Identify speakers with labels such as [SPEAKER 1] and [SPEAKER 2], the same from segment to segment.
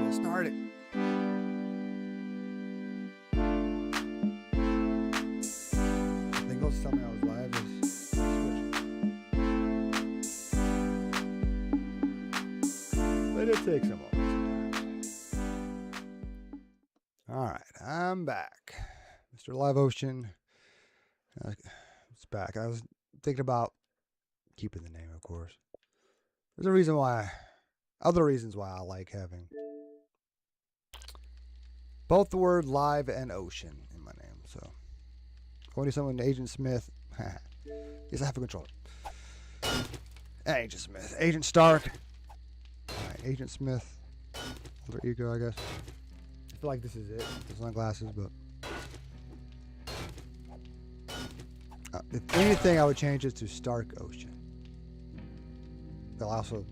[SPEAKER 1] gonna start it. I think it'll tell me I was live. But it takes a moment sometimes. All right, I'm back. Mr. Live Ocean. It's back. I was thinking about keeping the name, of course. There's a reason why. Other reasons why I like having both the word live and ocean in my name. So, going to someone, Agent Smith. Yes, I have a controller. Agent Smith. Agent Stark. Alright, Agent Smith. Alter ego, I guess. I feel like this is it. The sunglasses, but. If anything, I would change it to Stark Ocean. They'll also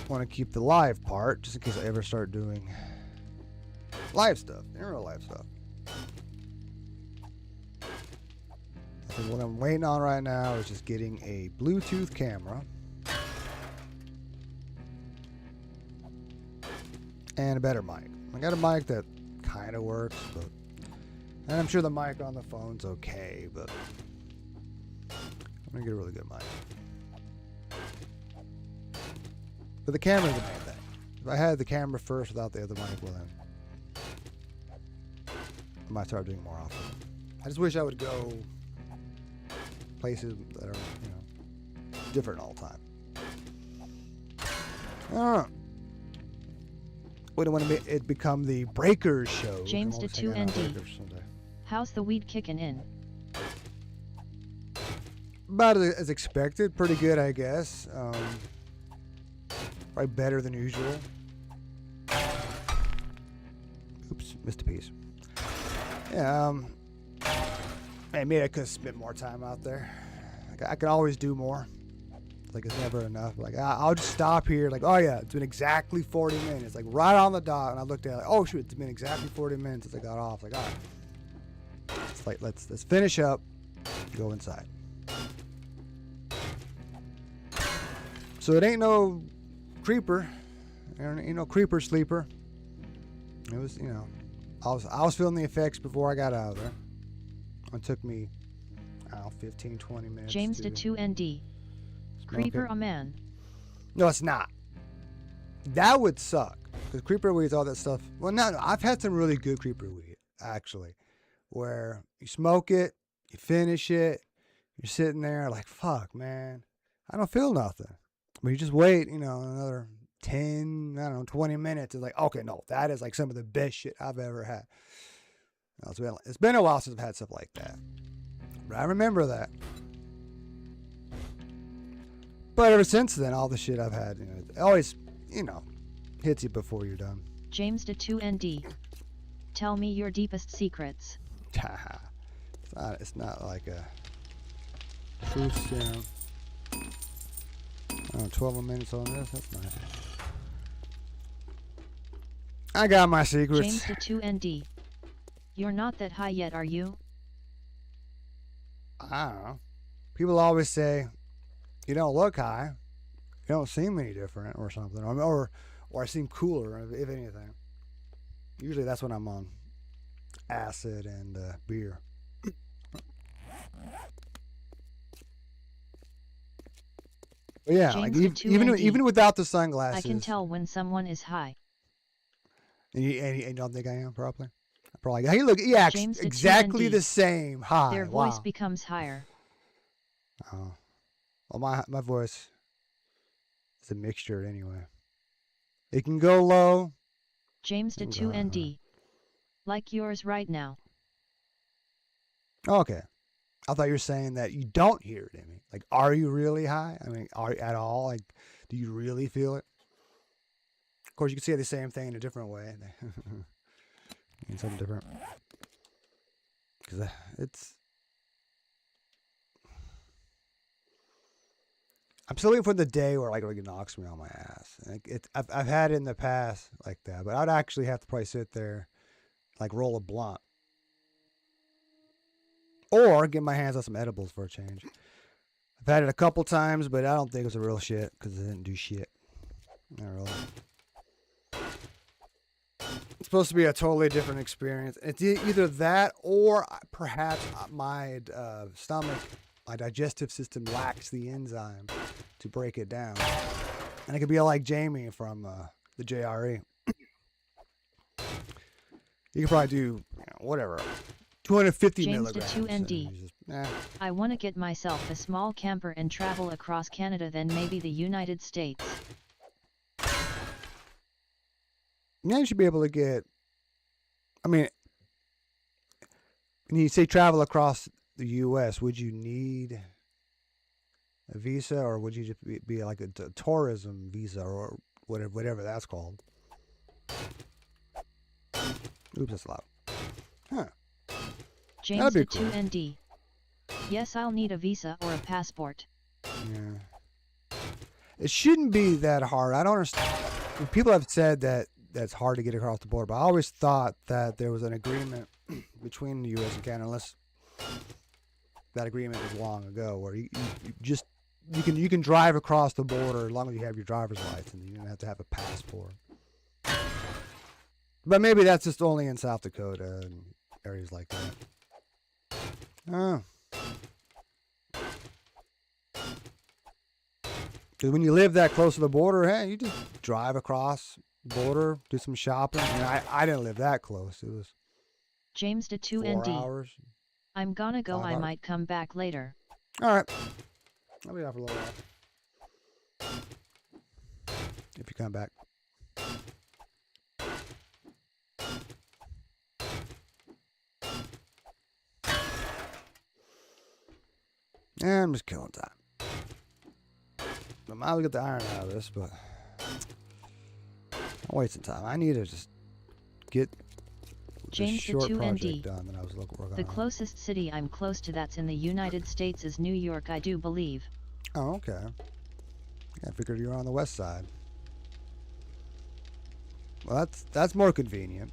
[SPEAKER 1] want to keep the live part, just in case I ever start doing live stuff, in real life stuff. So what I'm waiting on right now is just getting a Bluetooth camera and a better mic. I got a mic that kind of works, but and I'm sure the mic on the phone's okay, but I'm gonna get a really good mic. But the camera's the main thing. If I had the camera first without the other mic, well then I might start doing more often. I just wish I would go places that are, different all the time. I don't know. We don't want to it become the Breakers show.
[SPEAKER 2] James to 2ND. How's the weed kicking in?
[SPEAKER 1] About as expected. Pretty good, I guess. Probably better than usual. Oops, missed a piece. Yeah, maybe I could spend more time out there. Like, I can always do more. Like, it's never enough. Like, I'll just stop here. Like, oh yeah, it's been exactly 40 minutes. Like, right on the dot. And I looked at it, like, oh shoot, it's been exactly 40 minutes since I got off. Like, all right. It's like, let's finish up, go inside. So it ain't no creeper. Ain't no creeper sleeper. It was, I was feeling the effects before I got out of there. It took me, 15, 20 minutes.
[SPEAKER 2] James to 2ND. Creeper a man.
[SPEAKER 1] No, it's not. That would suck. Because creeper weed's all that stuff. Well, no, I've had some really good creeper weed, actually. Where you smoke it, you finish it, you're sitting there like, fuck, man. I don't feel nothing. But you just wait, another 10, 20 minutes. It's like, okay, no, that is like some of the best shit I've ever had. It's been a while since I've had stuff like that. But I remember that. But ever since then, all the shit I've had, it always, hits you before you're done.
[SPEAKER 2] James to 2ND. Tell me your deepest secrets.
[SPEAKER 1] It's not like a truth serum. 12 minutes on this. That's nice. I got my secrets.
[SPEAKER 2] James to 2ND. You're not that high yet, are you?
[SPEAKER 1] I don't know. People always say, you don't look high. You don't seem any different or something. Or I seem cooler, if anything. Usually that's when I'm on acid and beer. But yeah, like even without the sunglasses,
[SPEAKER 2] I can tell when someone is high.
[SPEAKER 1] And you don't think I am probably? Probably. Hey, look, yeah, exactly the same high.
[SPEAKER 2] Their voice becomes higher.
[SPEAKER 1] Oh, well, my voice is a mixture anyway. It can go low.
[SPEAKER 2] James to 2ND. Like yours right now.
[SPEAKER 1] Okay. I thought you were saying that you don't hear it in me. Like, are you really high? I mean, are you at all? Like, do you really feel it? Of course, you can say the same thing in a different way. Mean something different. Because I'm still waiting for the day where like it knocks me on my ass. Like I've had it in the past like that, but I'd actually have to probably sit there, like roll a blunt, or get my hands on some edibles for a change. I've had it a couple times, but I don't think it was a real shit because it didn't do shit. Not really. It's supposed to be a totally different experience. It's either that or perhaps my stomach, my digestive system lacks the enzyme to break it down. And it could be like Jamie from the JRE. You could probably do whatever, 250
[SPEAKER 2] James
[SPEAKER 1] milligrams.
[SPEAKER 2] to 2ND.
[SPEAKER 1] And just,
[SPEAKER 2] I want to get myself a small camper and travel across Canada, then maybe the United States.
[SPEAKER 1] Yeah, you should be able to get. I mean, when you say travel across the U.S., would you need a visa, or would you just be like a tourism visa, or whatever that's called? Oops, that's loud. Huh.
[SPEAKER 2] James
[SPEAKER 1] That'd
[SPEAKER 2] to
[SPEAKER 1] be cool.
[SPEAKER 2] 2ND. Yes, I'll need a visa or a passport.
[SPEAKER 1] Yeah. It shouldn't be that hard. I don't understand. People have said that that's hard to get across the border, but I always thought that there was an agreement between the U.S. and Canada, unless that agreement was long ago, where you can drive across the border as long as you have your driver's license. You don't have to have a passport. But maybe that's just only in South Dakota and areas like that. Oh. Because when you live that close to the border, hey, you just drive across the border, do some shopping. I mean, I didn't live that close. It was
[SPEAKER 2] James to
[SPEAKER 1] 4
[SPEAKER 2] 2ND.
[SPEAKER 1] hours.
[SPEAKER 2] I'm gonna go.
[SPEAKER 1] 5
[SPEAKER 2] I
[SPEAKER 1] hours.
[SPEAKER 2] might come back later.
[SPEAKER 1] All right. I'll be out for a little while. If you come back. Yeah, I'm just killing time. I might as well get the iron out of this, but I'm wasting time. I need to just get this
[SPEAKER 2] James to
[SPEAKER 1] short
[SPEAKER 2] 2ND.
[SPEAKER 1] project done that I was working on.
[SPEAKER 2] The closest city I'm close to that's in the United States is New York, I do believe.
[SPEAKER 1] Oh, okay. I figured you were on the west side. Well, that's more convenient.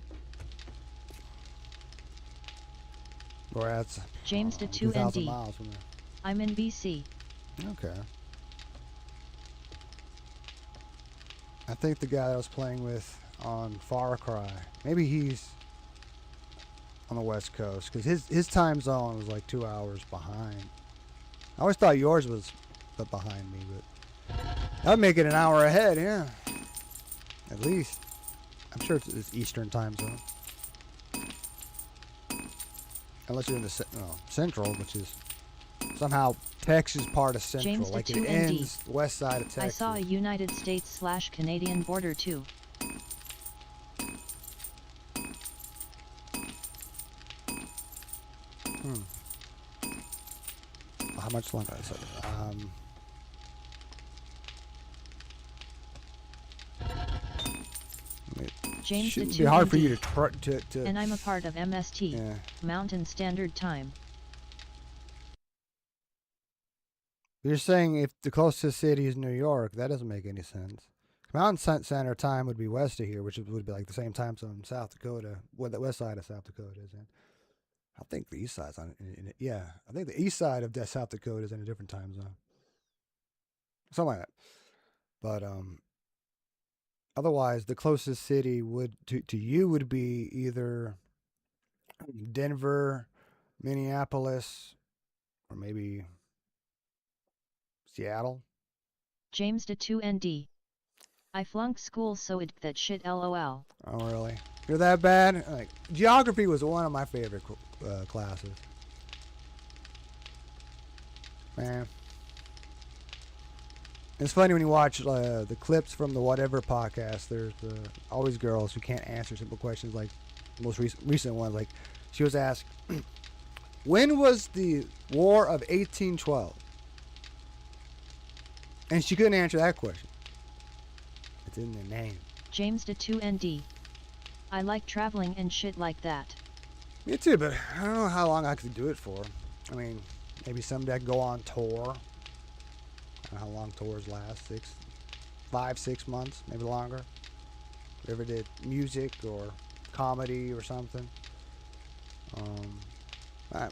[SPEAKER 1] Whereas
[SPEAKER 2] James to
[SPEAKER 1] 2,000
[SPEAKER 2] 2ND.
[SPEAKER 1] miles from there.
[SPEAKER 2] I'm in BC.
[SPEAKER 1] Okay. I think the guy that I was playing with on Far Cry, maybe he's on the West Coast, because his time zone was like 2 hours behind. I always thought yours was behind me, but that would make it an hour ahead, yeah. At least. I'm sure it's Eastern time zone. Unless you're in the Central, which is somehow Texas part of Central.
[SPEAKER 2] James
[SPEAKER 1] Like
[SPEAKER 2] to
[SPEAKER 1] it
[SPEAKER 2] 2ND.
[SPEAKER 1] ends west side of Texas.
[SPEAKER 2] I saw a United States/Canadian border too.
[SPEAKER 1] How much longer?
[SPEAKER 2] James to
[SPEAKER 1] shouldn't be hard for
[SPEAKER 2] 2ND.
[SPEAKER 1] you to
[SPEAKER 2] And I'm a part of MST,
[SPEAKER 1] yeah.
[SPEAKER 2] Mountain Standard Time.
[SPEAKER 1] You're saying if the closest city is New York, that doesn't make any sense. Mountain Center time would be west of here, which would be like the same time zone in South Dakota, where the west side of South Dakota is in. I think the east side's on. Yeah, I think the east side of South Dakota is in a different time zone, something like that. But otherwise, the closest city would to you would be either Denver, Minneapolis, or maybe Seattle.
[SPEAKER 2] James to 2ND. I flunked school so it that shit lol.
[SPEAKER 1] Oh, really? You're that bad? Like, geography was one of my favorite classes. Man. It's funny when you watch the clips from the Whatever podcast. There's always girls who can't answer simple questions, like the most recent one. Like, she was asked, when was the War of 1812? And she couldn't answer that question. It's in the name.
[SPEAKER 2] James to 2ND. I like traveling and shit like that.
[SPEAKER 1] Me too, but I don't know how long I could do it for. I mean, maybe someday I could go on tour. I don't know how long tours last. 5, 6 months, maybe longer. If I ever did music or comedy or something. I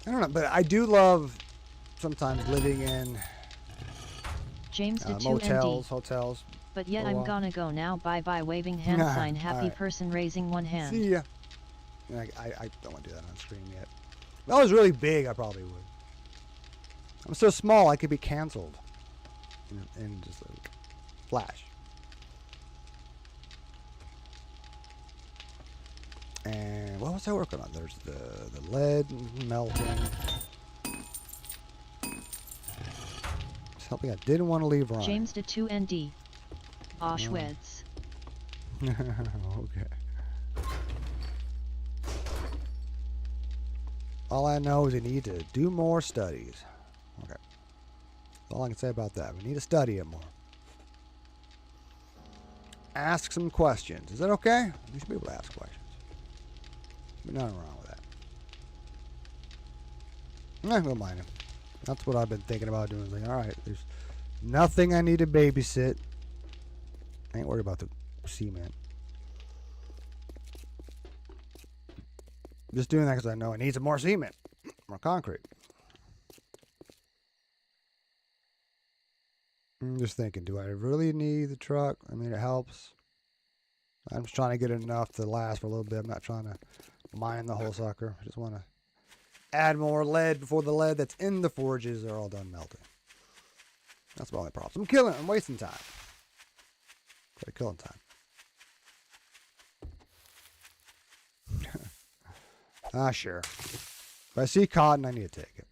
[SPEAKER 1] don't know, but I do love sometimes living in
[SPEAKER 2] James to 2ND.
[SPEAKER 1] motels, hotels.
[SPEAKER 2] But yet
[SPEAKER 1] Oh,
[SPEAKER 2] I'm
[SPEAKER 1] well.
[SPEAKER 2] gonna go now. Bye bye. Waving hand
[SPEAKER 1] Nah,
[SPEAKER 2] sign. Happy
[SPEAKER 1] alright.
[SPEAKER 2] person raising one hand.
[SPEAKER 1] See ya. I don't want to do that on screen yet. If I was really big, I probably would. I'm so small, I could be canceled. In just a flash. And what was I working on? There's the lead melting. Something I didn't want to leave running.
[SPEAKER 2] James de 2ND. Auschwitz.
[SPEAKER 1] Okay. All I know is we need to do more studies. Okay. That's all I can say about that. We need to study it more. Ask some questions. Is that okay? You should be able to ask questions. There's nothing wrong with that. I don't mind it. That's what I've been thinking about doing. Like, all right, there's nothing I need to babysit. I ain't worried about the cement. Just doing that because I know I need some more cement, more concrete. I'm just thinking, do I really need the truck? I mean, it helps. I'm just trying to get enough to last for a little bit. I'm not trying to mine the whole sucker. I just want to add more lead before the lead that's in the forges are all done melting. That's my only problem. I'm wasting time. Killing time. Sure. If I see cotton, I need to take it.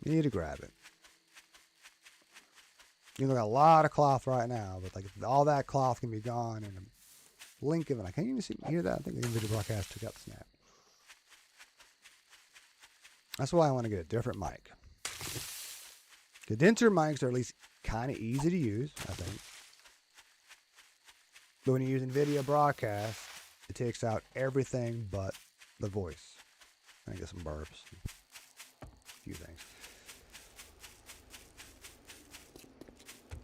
[SPEAKER 1] Need to grab it. You know, got a lot of cloth right now, but like all that cloth can be gone in a blink of an eye. Can you even hear that? I think the video broadcast took out the snap. That's why I want to get a different mic. Condenser mics are at least kind of easy to use, I think. But when you're using video broadcast, it takes out everything but the voice. I get some burps. A few things.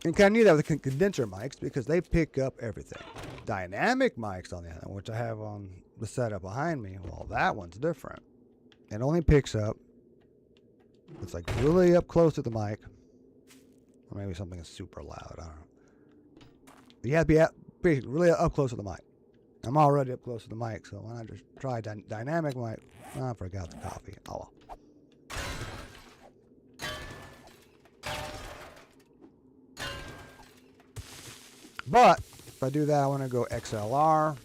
[SPEAKER 1] And kind of need that with the condenser mics because they pick up everything. Dynamic mics, on the other hand, which I have on the setup behind me, well, that one's different. It only picks up, it's like really up close to the mic. Or maybe something is super loud, I don't know. You have to be really up close to the mic. I'm already up close to the mic, so why not just try dynamic mic? Oh, I forgot the coffee. Oh well. But if I do that, I want to go XLR.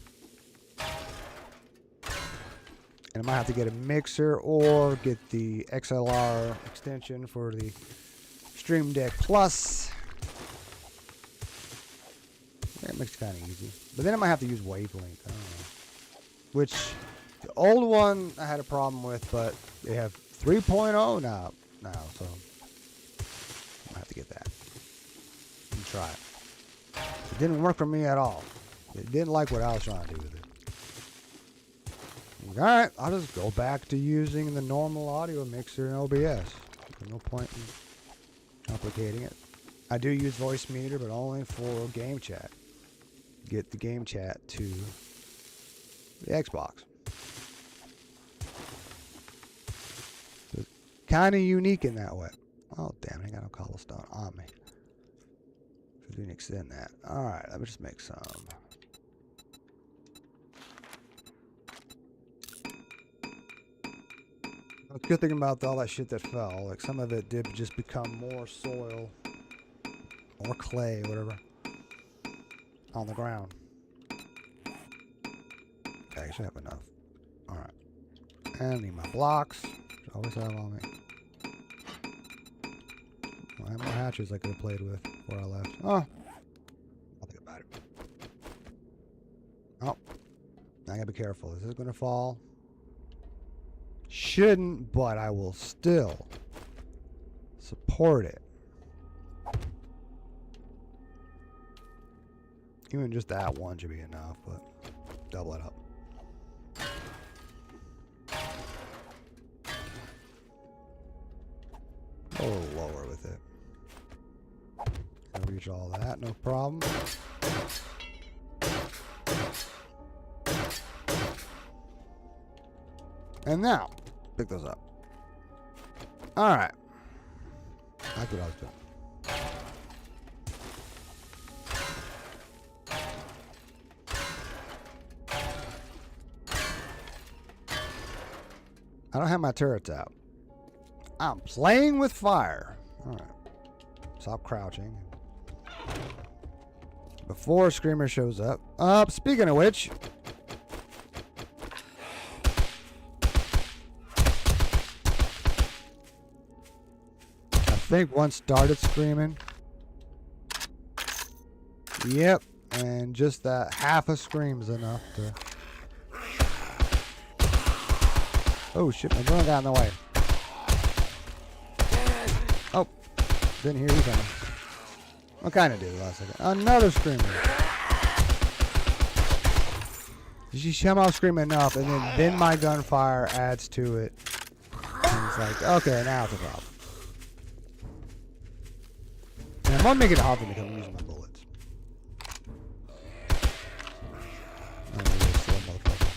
[SPEAKER 1] And I might have to get a mixer or get the XLR extension for the Stream Deck Plus. That makes it kind of easy. But then I might have to use wavelength. I don't know. Which, the old one I had a problem with, but they have 3.0 now, so I might have to get that and try it. It didn't work for me at all. It didn't like what I was trying to do with it. Alright, I'll just go back to using the normal audio mixer in OBS. There's no point in complicating it. I do use voice meter, but only for game chat. Get the game chat to the Xbox. It's kind of unique in that way. Oh, damn, I got no cobblestone on me. We can extend that. Alright, let me just make some. The good thing about all that shit that fell, like some of it did just become more soil or clay, whatever, on the ground. Okay, I should have enough. Alright. And I need my blocks, which I always have on me. I have more hatches I could have played with before I left. Oh! I'll think about it. Oh. I gotta be careful. Is this gonna fall? Shouldn't, but I will still support it. Even just that one should be enough, but double it up. A little lower with it. Can reach all that, no problem. And now, pick those up. Alright. That's what I was doing. I don't have my turrets out. I'm playing with fire. Alright. Stop crouching. Before Screamer shows up. Speaking of which. I think one started screaming. Yep. And just that half a scream's enough to... Oh shit, my drone got in the way. Oh. Didn't hear you coming. What kind of did last second? Another screamer. She come out screaming enough, and then my gunfire adds to it. And it's like, okay, now it's a problem. And I'm gonna make it hard for me to come using my bullets. Oh, you're a slow motherfucker.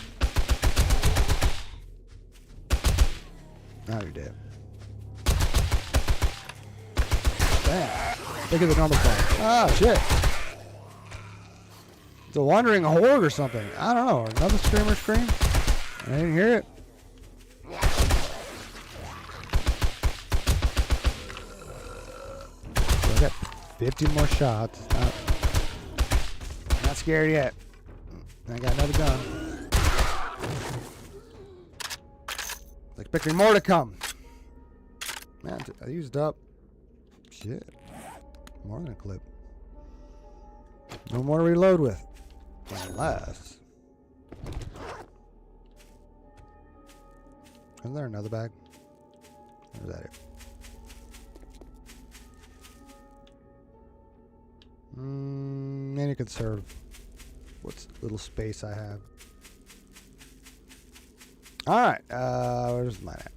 [SPEAKER 1] Now you're dead. Damn. Look at the normal phone. Oh, shit. It's a wandering horde or something. I don't know. Another screamer scream? I didn't hear it. So I got 50 more shots. Not scared yet. I got another gun. Expecting more to come. Man, I used up. Shit. More than a clip. No more to reload with. Unless. Isn't there another bag? Or is that it? Any conserve. What's little space I have? Alright, where's mine at?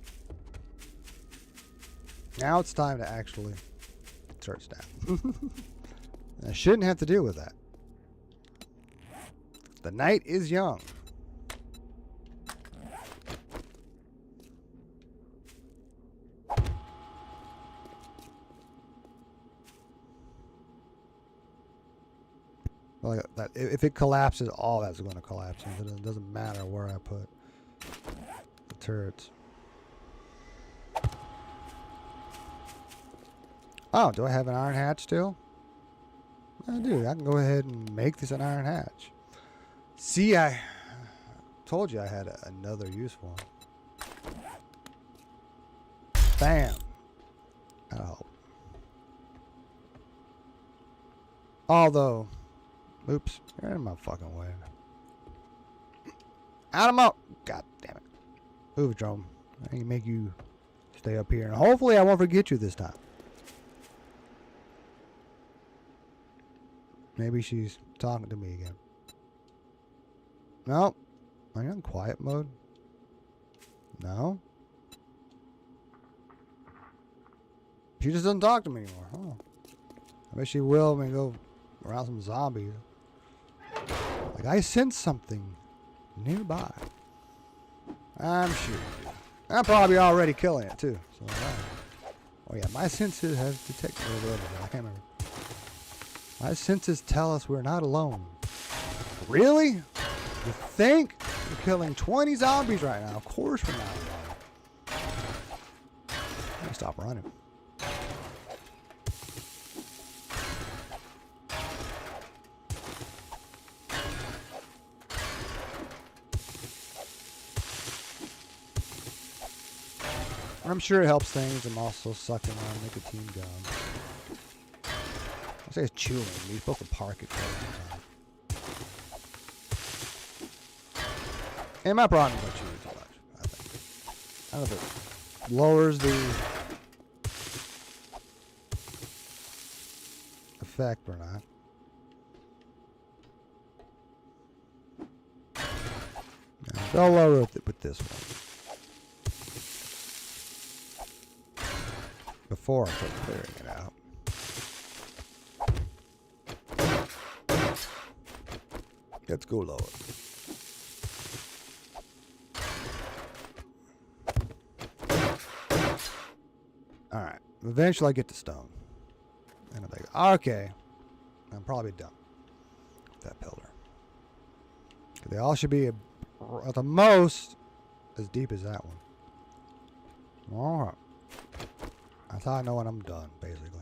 [SPEAKER 1] Now it's time to actually search down. I shouldn't have to deal with that. The night is young. Like that, if it collapses, all that's going to collapse. It doesn't matter where I put the turrets. Oh, do I have an iron hatch still? I do. I can go ahead and make this an iron hatch. See, I told you I had another use for it. Bam. That'll help. Although, oops, you're in my fucking way. Out of my... God damn it. Move, drone. I can make you stay up here. And hopefully I won't forget you this time. Maybe she's talking to me again. No. Are you in quiet mode? No. She just doesn't talk to me anymore. Oh. I bet she will when we go around some zombies. Like I sense something nearby. I'm sure. I'm probably already killing it too. So, oh yeah, my senses have detected it. I can't remember. My senses tell us we're not alone. Really? You think? We're killing 20 zombies right now. Of course we're not alone. Let me stop running. I'm sure it helps things. I'm also sucking on nicotine gum. I say it's chewing. You're supposed to park it for a long time. And my problem is I chew too much, I think. I don't know if it lowers the effect or not. No, they'll lower it with this one. Before I start clearing it out. Let's go lower. Alright. Eventually I get to stone. And I'm like, okay. I'm probably done with that pillar. They all should be at the most as deep as that one. All right. That's how I know when I'm done, basically.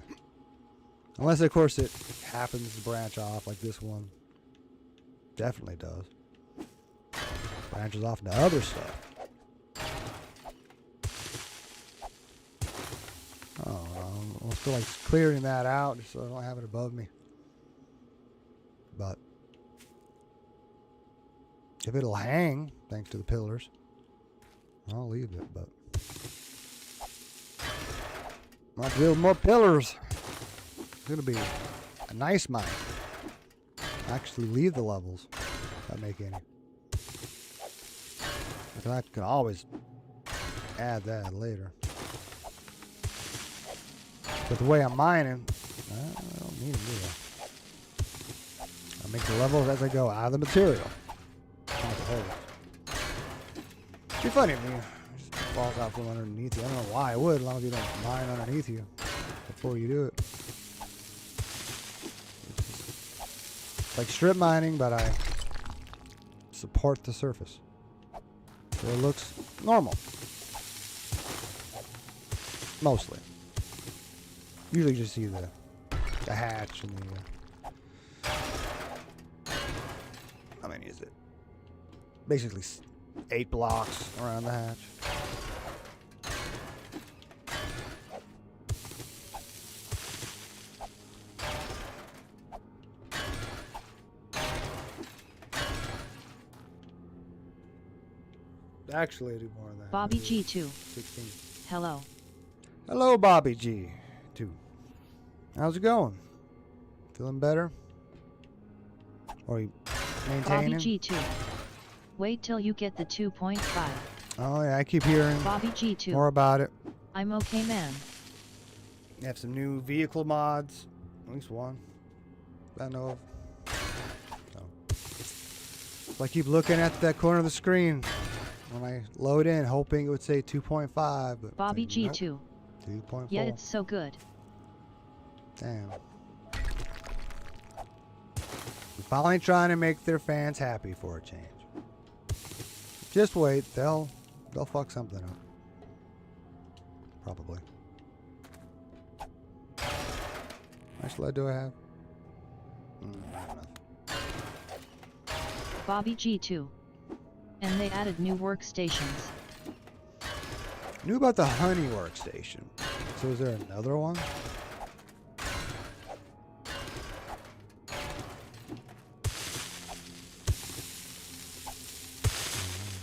[SPEAKER 1] Unless, of course, it happens to branch off like this one. Definitely does. Branches off into other stuff. Oh, I'm still like clearing that out just so I don't have it above me. But if it'll hang, thanks to the pillars, I'll leave it. But I'll build more pillars. It's gonna be a nice mine. Actually, leave the levels if I make any. Because I can always add that later. But the way I'm mining, I don't need to do that. I make the levels as I go out of the material. Not the holes. It'd be funny if it just falls out from underneath you. I don't know why it would, as long as you don't mine underneath you before you do it. It's like strip mining, but I support the surface. So it looks normal. Mostly. Usually you just see the hatch and the... how many is it? Basically 8 blocks around the hatch. Actually, I do more than that.
[SPEAKER 2] Bobby G2.
[SPEAKER 1] 16.
[SPEAKER 2] Hello.
[SPEAKER 1] Hello, Bobby G2. How's it going? Feeling better? Or are you maintaining?
[SPEAKER 2] Bobby G2. Wait till you get the 2.5.
[SPEAKER 1] Oh yeah, I keep hearing
[SPEAKER 2] Bobby G2.
[SPEAKER 1] more about it.
[SPEAKER 2] I'm okay, man.
[SPEAKER 1] They have some new vehicle mods. At least one that I know of. So I keep looking at that corner of the screen when I load in, hoping it would say 2.5. But
[SPEAKER 2] Bobby
[SPEAKER 1] it's like,
[SPEAKER 2] G2.
[SPEAKER 1] nope, 2.4.
[SPEAKER 2] Yeah, it's so good.
[SPEAKER 1] Damn. They're finally trying to make their fans happy for a change. Just wait, they'll fuck something up. Probably. How much lead do I have? Not enough.
[SPEAKER 2] Bobby G2. And they added new workstations.
[SPEAKER 1] Knew about the honey workstation. So is there another one?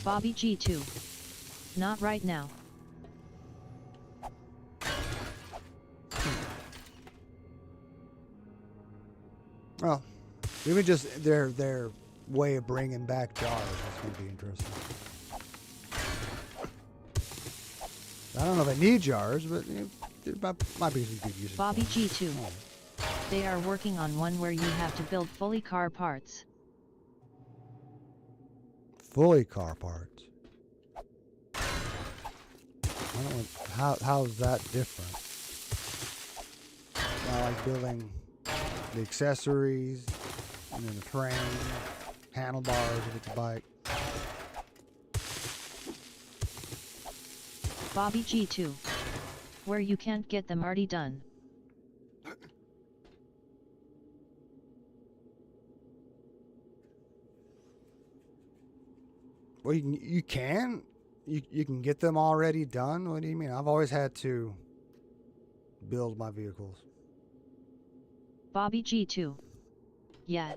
[SPEAKER 2] Bobby G2. Not right now.
[SPEAKER 1] Well, even just their way of bringing back jars is going to be interesting. I don't know if I need jars, but there might be some good use.
[SPEAKER 2] Bobby G2. They are working on one where you have to build fully car parts.
[SPEAKER 1] Fully car parts. I don't know, how's that different? I like building the accessories and then the frame, handlebars if it's a bike.
[SPEAKER 2] Bobby G2. Where you can't get them already done.
[SPEAKER 1] Well, you can get them already done. What do you mean? I've always had to build my vehicles.
[SPEAKER 2] Bobby G2. Yeah.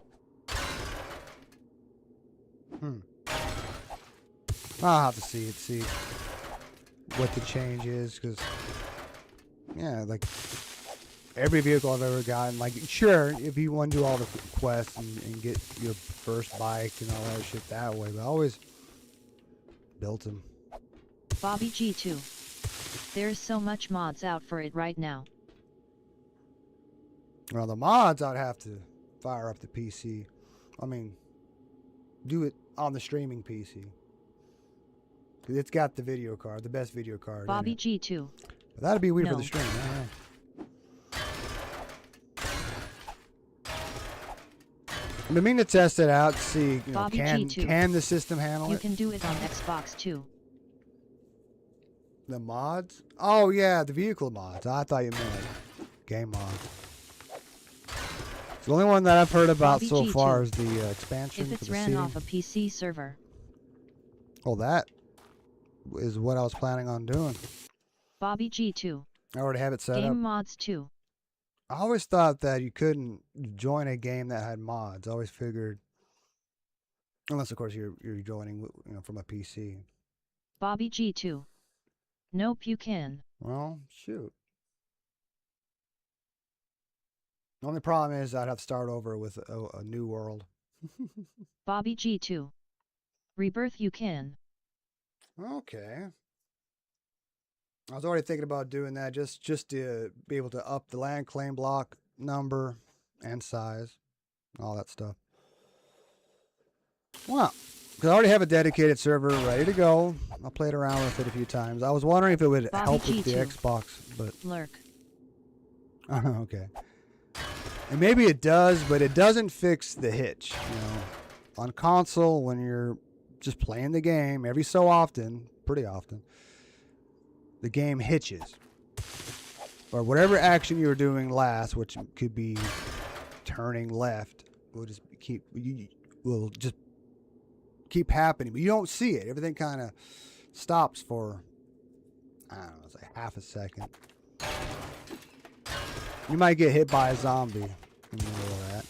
[SPEAKER 1] I'll have to see what the change is, because yeah, like every vehicle I've ever gotten, like sure, if you want to do all the quests and get your first bike and all that shit that way, but I always built them.
[SPEAKER 2] Bobby G2. There's so much mods out for it right now.
[SPEAKER 1] Well, the mods, I'd have to fire up the PC. I mean, do it on the streaming PC. Cause it's got the video card, the best video card.
[SPEAKER 2] Bobby G2.
[SPEAKER 1] But that'd be weird for
[SPEAKER 2] No.
[SPEAKER 1] the stream. I don't know. I've been meaning to test it out to see, you know,
[SPEAKER 2] Bobby G2.
[SPEAKER 1] can the system handle
[SPEAKER 2] You
[SPEAKER 1] it?
[SPEAKER 2] can do it on Xbox too.
[SPEAKER 1] The mods? Oh yeah, the vehicle mods. I thought you meant like game mods. The only one that I've heard about
[SPEAKER 2] Bobby
[SPEAKER 1] so
[SPEAKER 2] G2.
[SPEAKER 1] far is the expansion
[SPEAKER 2] If
[SPEAKER 1] for
[SPEAKER 2] it's
[SPEAKER 1] the
[SPEAKER 2] ran
[SPEAKER 1] city.
[SPEAKER 2] off a PC server.
[SPEAKER 1] Well, that is what I was planning on doing.
[SPEAKER 2] Bobby G2.
[SPEAKER 1] I already have it set
[SPEAKER 2] Game
[SPEAKER 1] up.
[SPEAKER 2] mods 2.
[SPEAKER 1] I always thought that you couldn't join a game that had mods. I always figured, unless of course you're joining, from a PC.
[SPEAKER 2] Bobby G2. Nope, you can.
[SPEAKER 1] Well, shoot. The only problem is I'd have to start over with a new world.
[SPEAKER 2] Bobby G2. Rebirth you can.
[SPEAKER 1] Okay. I was already thinking about doing that just to be able to up the land claim block number and size, all that stuff. Well, because I already have a dedicated server ready to go. I played around with it a few times. I was wondering if it would
[SPEAKER 2] Bobby
[SPEAKER 1] help with the
[SPEAKER 2] G2.
[SPEAKER 1] Xbox, but
[SPEAKER 2] Lurk.
[SPEAKER 1] okay. And maybe it does, but it doesn't fix the hitch. On console, when you're just playing the game, every so often, pretty often, the game hitches. Or whatever action you were doing last, which could be turning left, will just keep happening. But you don't see it. Everything kind of stops for, I don't know, it's like half a second. You might get hit by a zombie in the middle of that.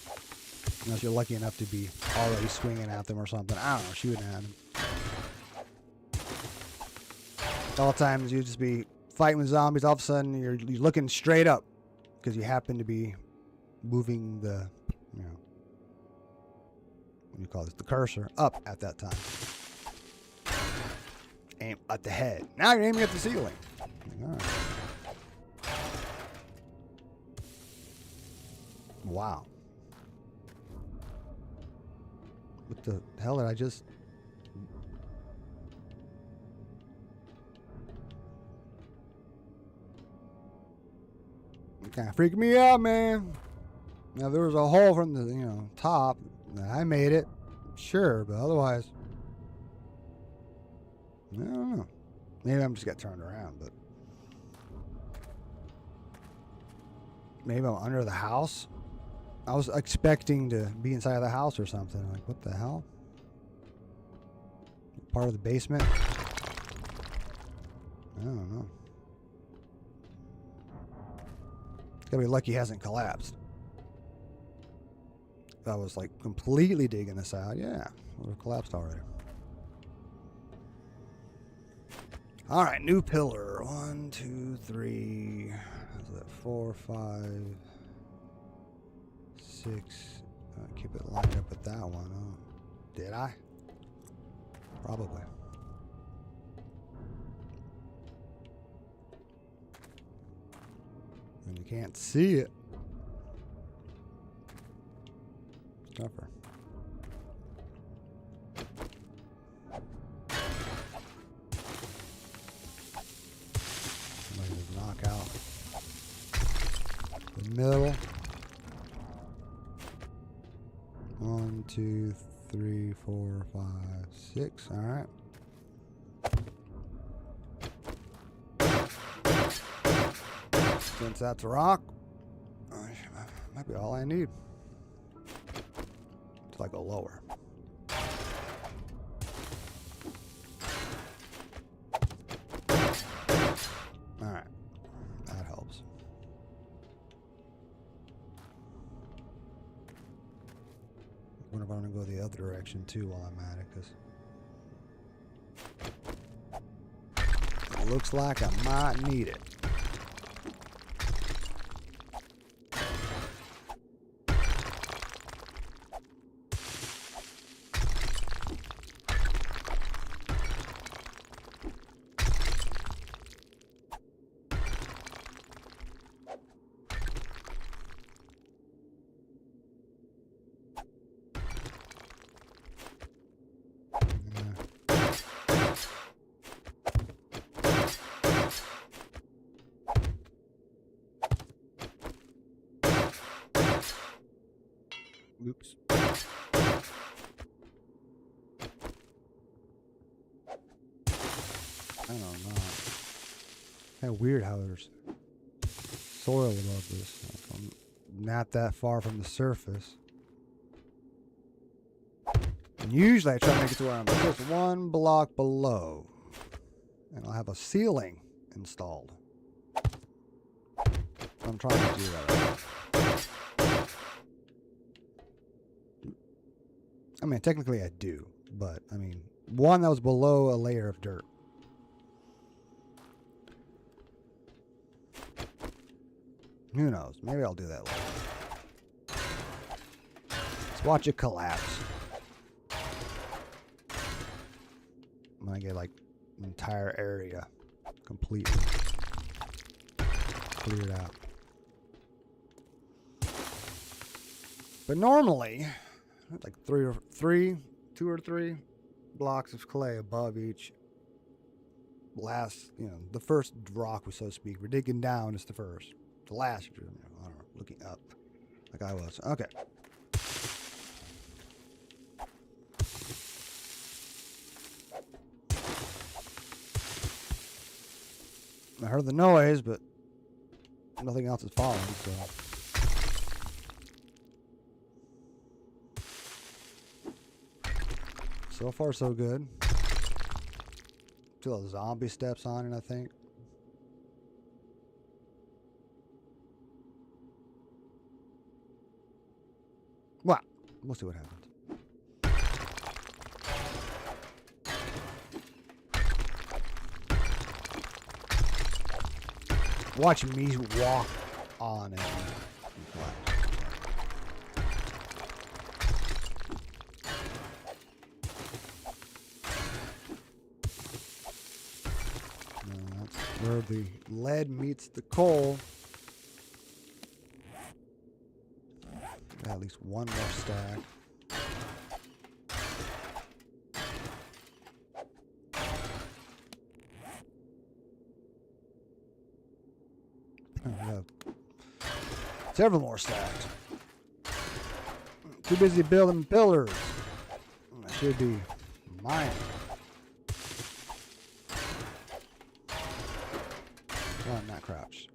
[SPEAKER 1] Unless you're lucky enough to be already swinging at them or something. I don't know, shooting at them. All times you just be fighting with zombies. All of a sudden you're looking straight up because you happen to be moving the, what do you call this? The cursor up at that time. Aim at the head. Now you're aiming at the ceiling. All right. Wow. What the hell did I just... It kind of freaked me out, man. Now, if there was a hole from the, top, I made it. Sure, but otherwise... I don't know. Maybe I'm just got turned around, but... Maybe I'm under the house? I was expecting to be inside of the house or something. Like, what the hell? Part of the basement? I don't know. Gotta be lucky he hasn't collapsed. If I was like completely digging this out, yeah, it would have collapsed already. All right, new pillar. 1, 2, 3. How's that? 4, 5, 6. Keep it lined up with that one. Oh, did I? Probably. And you can't see it. It's tougher. Somebody just knock out the middle. 1, 2, 3, 4, 5, 6. All right. Since that's a rock, might be all I need. It's like a lower. All right, that helps. I wonder if I'm gonna go the other direction too while I'm at it, because it looks like I might need it. Oops. I don't know. Kind of weird how there's soil above this. Like I'm not that far from the surface. And usually I try to make it to where I'm just one block below. And I'll have a ceiling installed. I'm trying to do that right now. I mean, technically I do, but I mean, one that was below a layer of dirt. Who knows? Maybe I'll do that later. Let's watch it collapse. When I get like an entire area completely cleared out. But normally, like two or three blocks of clay above each last, the first rock, so to speak. We're digging down is the first. The last, I don't know, looking up like I was. Okay. I heard the noise, but nothing else is following, so. So far, so good. Feel a zombie steps on it, I think. Well, we'll see what happens. Watch me walk on it. That's where the lead meets the coal. Got at least one more stack. I have several more stacks. Too busy building pillars. I should be mining. Oh, I'm not crouched.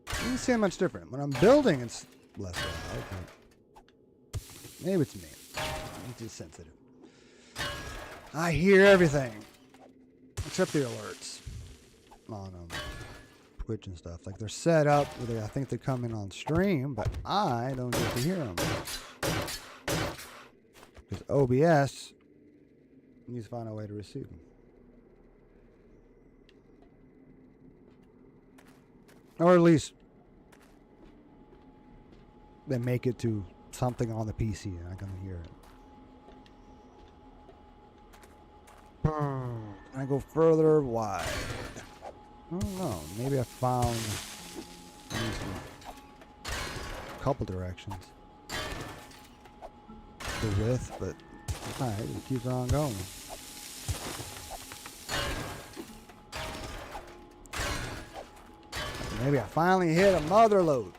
[SPEAKER 1] Doesn't seem much different. When I'm building, it's less loud. Okay. Maybe it's me. I'm too sensitive. I hear everything. Except the alerts. On Twitch and stuff. Like they're set up where I think they come in on stream, but I don't get to hear them. Because OBS needs to find a way to receive them. Or at least they make it to something on the PC and I can hear it. Can I go further wide? I don't know. Maybe I found a couple directions. The width, but alright, it keeps on going. Maybe I finally hit a mother lode.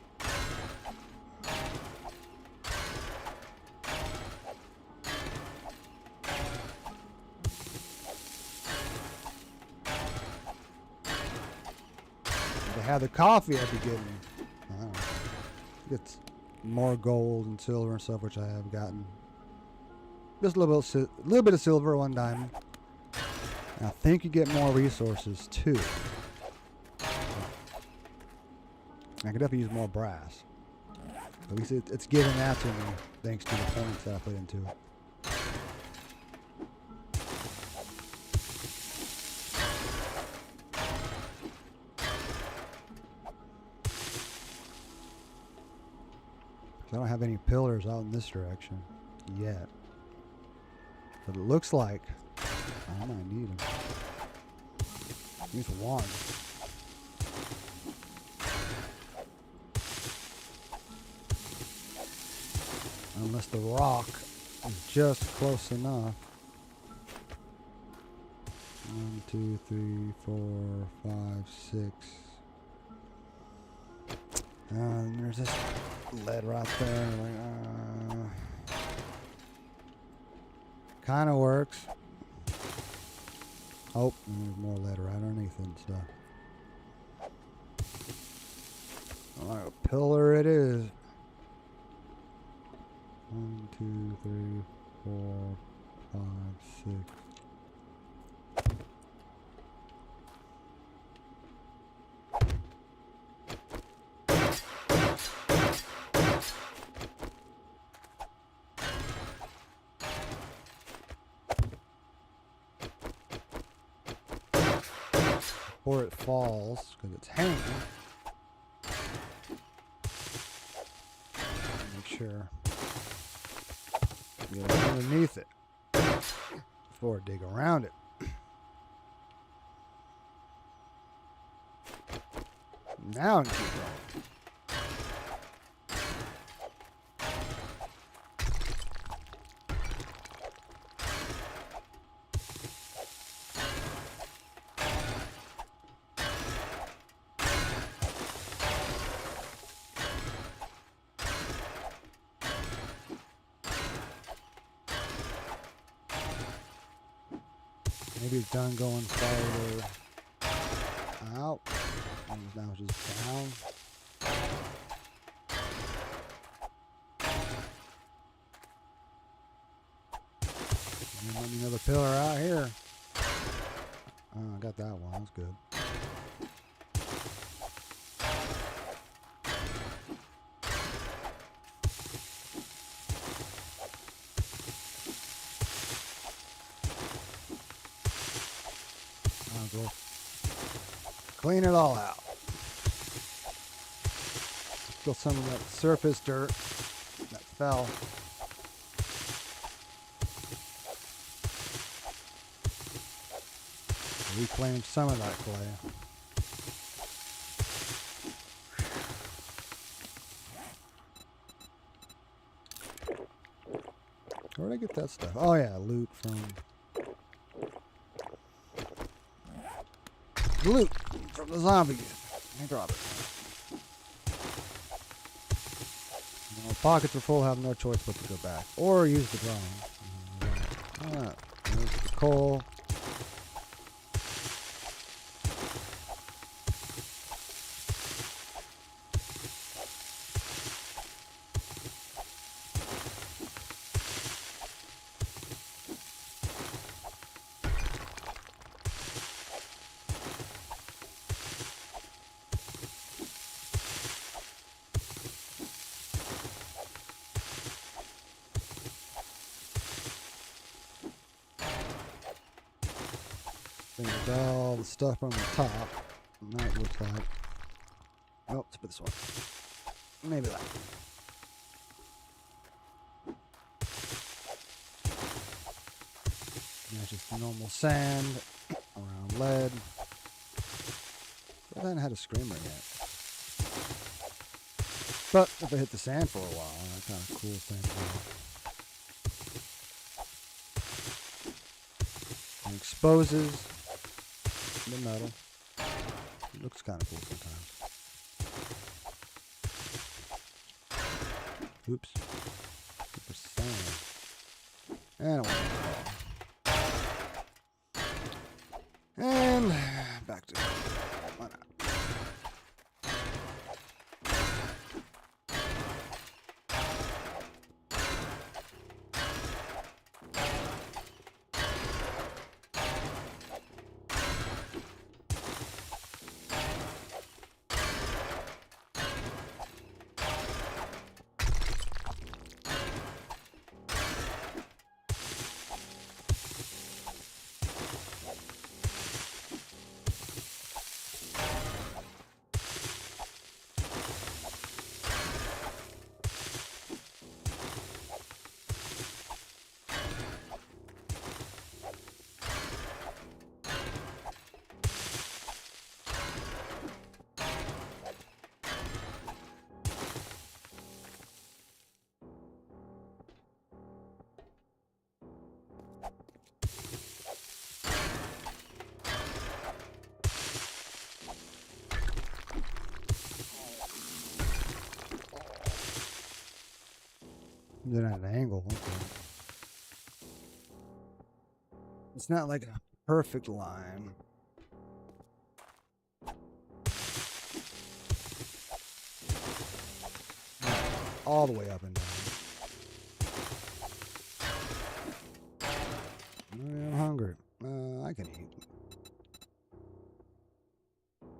[SPEAKER 1] Had the coffee at the beginning. I don't know. It's more gold and silver and stuff, which I have gotten. Just a little bit of silver, one diamond. And I think you get more resources too. I could definitely use more brass. At least it's giving that to me thanks to the points that I put into it. I don't have any pillars out in this direction yet. But it looks like I might need them. At least one. Unless the rock is just close enough. 1, 2, 3, 4, 5, 6. And there's this lead right there. Like, kind of works. Oh, and there's more lead right underneath it and stuff. Like a pillar it is. 1, 2, 3, 4, 5, 6. Before it falls, because it's hanging. Make sure you get underneath it before I dig around it. Now I can keep going. Maybe it's done going farther out. And now it's just down. And let me another pillar out here. Oh, I got that one. That's good. Go clean it all out. Still some of that surface dirt that fell. Reclaim some of that clay. Where did I get that stuff? Oh yeah, loot from the zombies. Let me drop it. You know, pockets are full, have no choice but to go back. Or use the drone. Alright, there's the coal. Got all the stuff on the top. That looks like. Oh, let's put this one. Maybe that. That's just normal sand around lead. I haven't had a screamer yet. But if I hit the sand for a while, that kind of cools things down. And exposes the metal. It looks kind of cool sometimes. Oops. Super sand. And it went. And back to why not? Then at an angle. Okay. It's not like a perfect line. all the way up and down. I'm hungry. I can eat.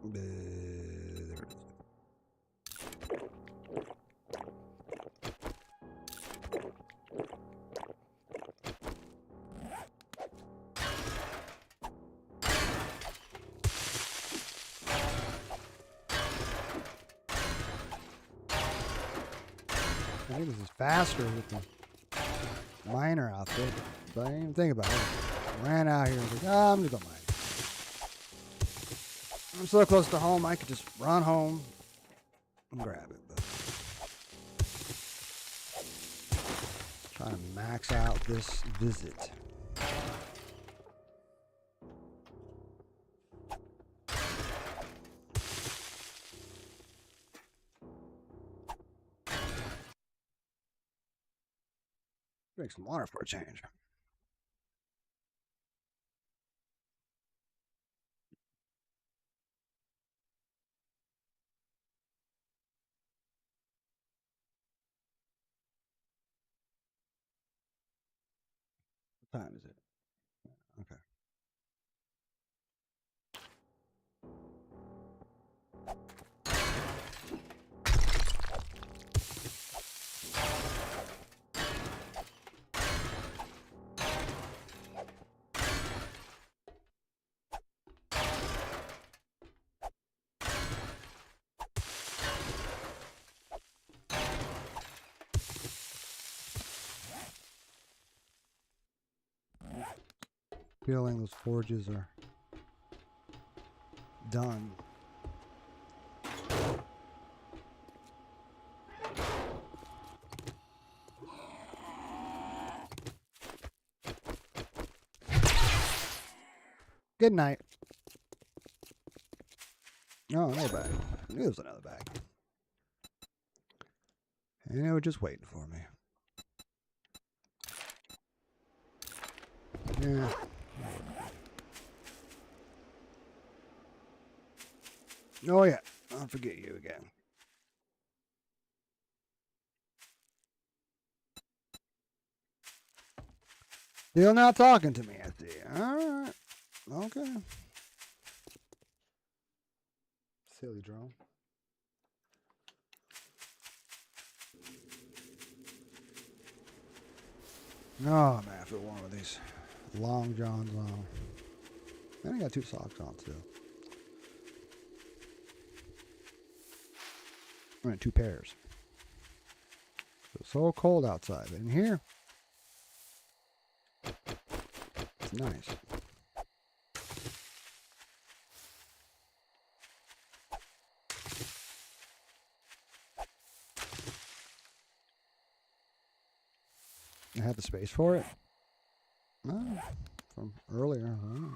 [SPEAKER 1] There it is. I think this is faster with the miner outfit, but I didn't even think about it. Ran out here and was like, oh, I'm gonna go mine. I'm so close to home, I could just run home and grab it. But trying to max out this visit. Drink some water for a change. What time is it? Okay. Feeling those forges are done. Good night. Oh, another bag. I knew there was another bag. And they were just waiting for me. Yeah. Oh, yeah. I'll forget you again. Still not talking to me, I see. All right. Okay. Silly drone. Oh, man, I feel one of these long johns on. And I got 2 socks on, too. I mean, 2 pairs. It's so cold outside. But in here, it's nice. I have the space for it? No, from earlier. Huh?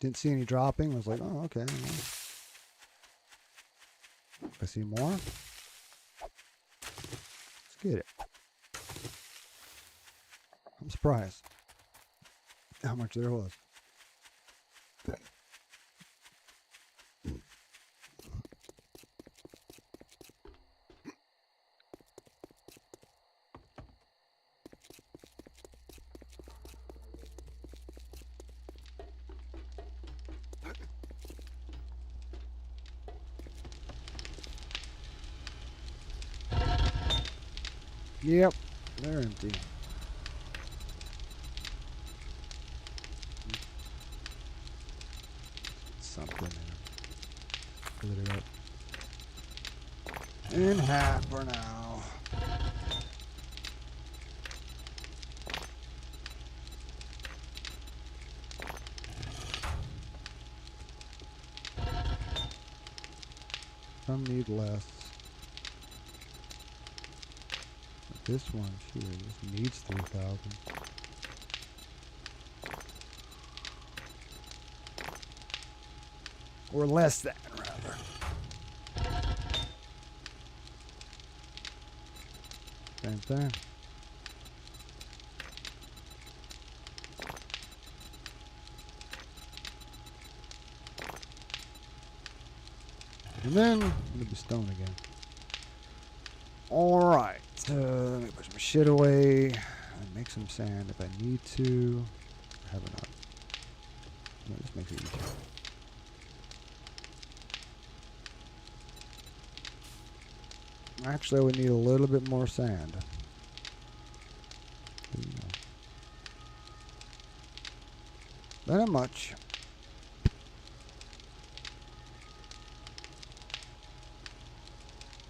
[SPEAKER 1] Didn't see any dropping. I was like, oh, okay. I see more. Let's get it. I'm surprised how much there was. Yep, they're empty. Something in it. Split it up. In half for now. Some need less. But this one, shoot, this needs 3,000. Or less than, rather. Same thing. And then it'll be stone again. Alright. Let me push my shit away. And make some sand if I need to. I have enough. No, this makes it easier. Actually, we need a little bit more sand. Not much.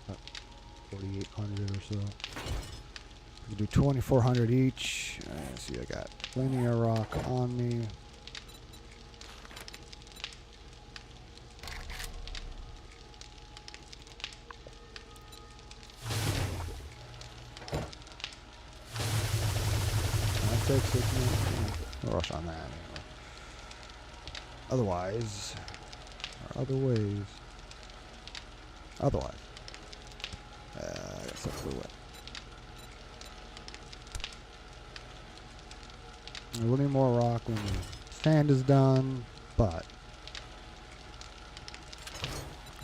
[SPEAKER 1] About 4,800 or so. We do 2,400 each. Let's see, I got plenty of rock on me. That takes 6 minutes. No rush on that anyway. Otherwise, or other ways. Otherwise, I got stuff to wet. We'll need more rock when the sand is done, but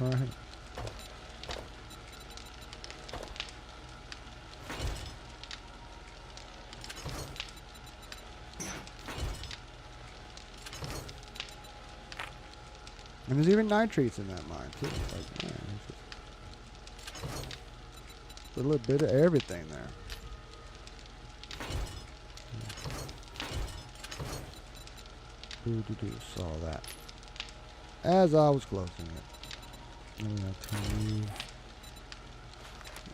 [SPEAKER 1] all right. And there's even nitrates in that mine too. It's like, man, it's a little bit of everything there. Saw that as I was closing it. And we have to move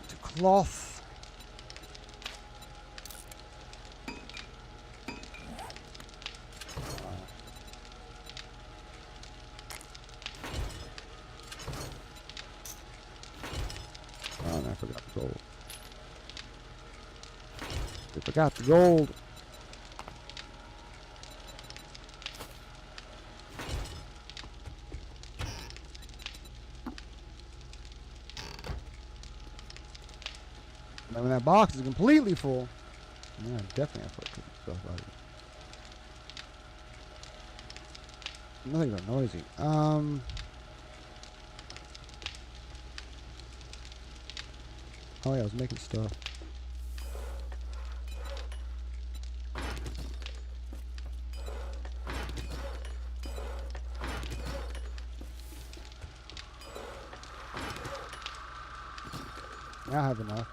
[SPEAKER 1] to cloth. Oh, and I forgot the gold. I forgot the gold. When that box is completely full, yeah, I definitely have to put stuff out of it. Nothing but noisy. Oh yeah, I was making stuff. I have enough.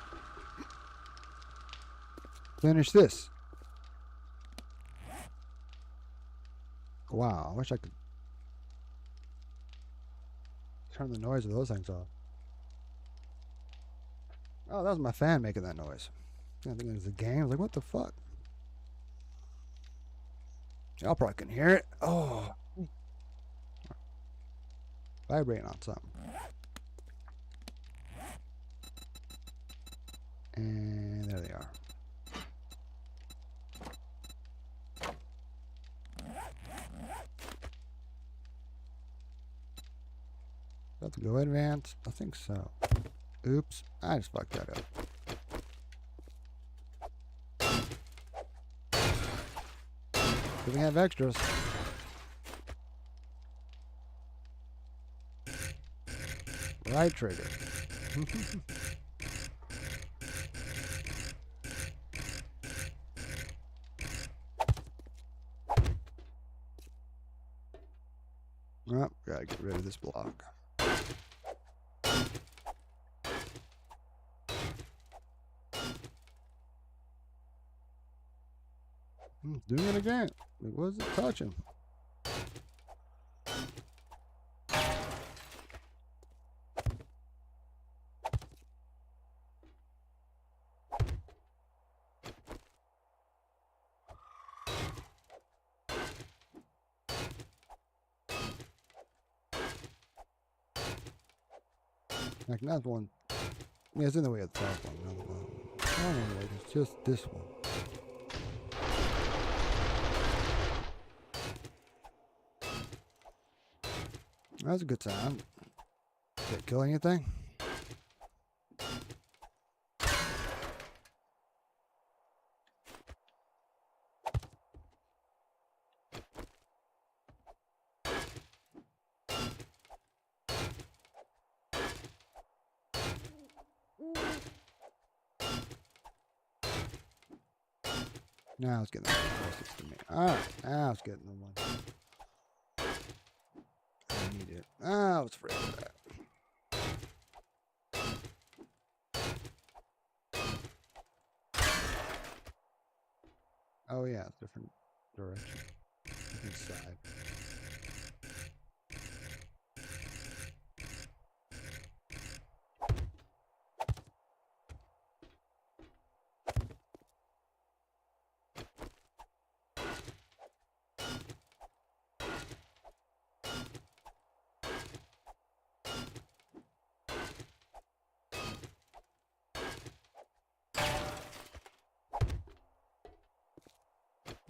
[SPEAKER 1] Finish this. Wow, I wish I could turn the noise of those things off. Oh, that was my fan making that noise. I think it was a game. I was like, what the fuck? Y'all probably can hear it. Oh. Vibrating on something. And there they are. About to go advance? I think so. Oops. I just fucked that up. Do we have extras? Right trigger. Oh, gotta get rid of this block. Doing it again. It wasn't touching. Like not one. Yeah, it's in the way of the top one. Another one. Oh, no, it's just this one. That's a good sound. Did it kill anything? Now it's getting closest to me. Alright, now it's getting the one. I need it. Oh, I was afraid of that. Oh yeah, different direction. Different side.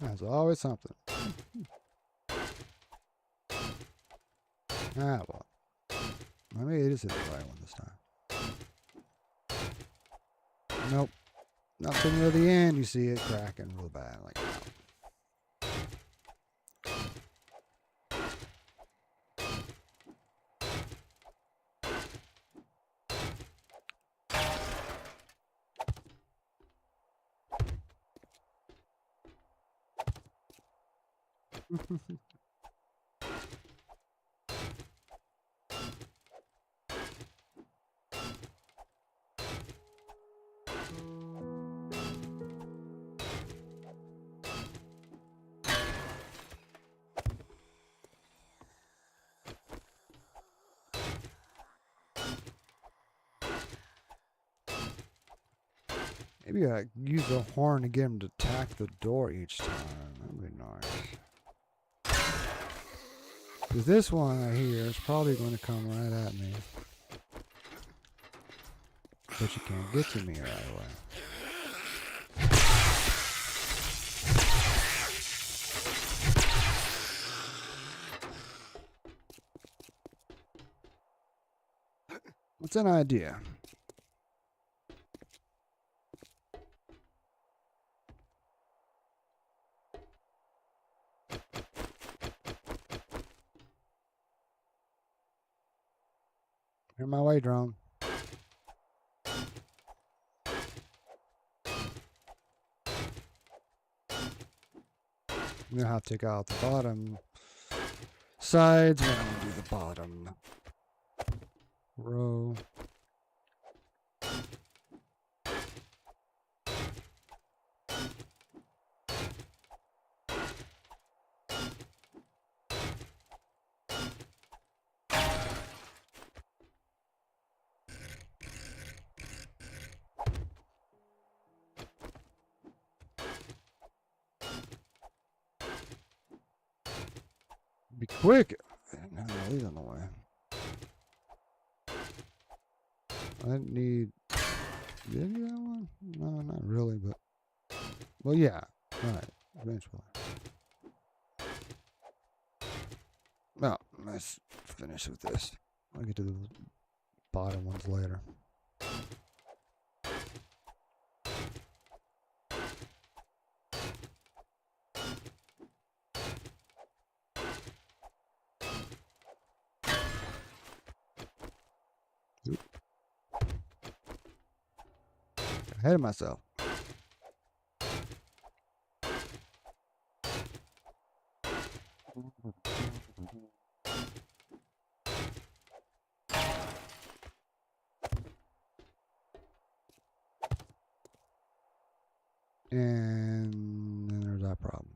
[SPEAKER 1] There's always something. Ah, well. Maybe it is the right one this time. Nope. Nothing near the end. You see it cracking real bad. Like, no. Maybe I use a horn to get him to attack the door each time. That'd be nice. Because this one I hear is probably going to come right at me. But you can't get to me right away. What's an idea? You're my way, drone. I'm gonna have to take out the bottom sides. We're gonna do the bottom row. Be quick. No, he's on the way. I need. Did I do that one? No, not really, but. Well, yeah. Alright. Eventually. Well, let's finish with this. I'll get to the bottom ones later. Oop. Ahead of myself. And then there's that problem.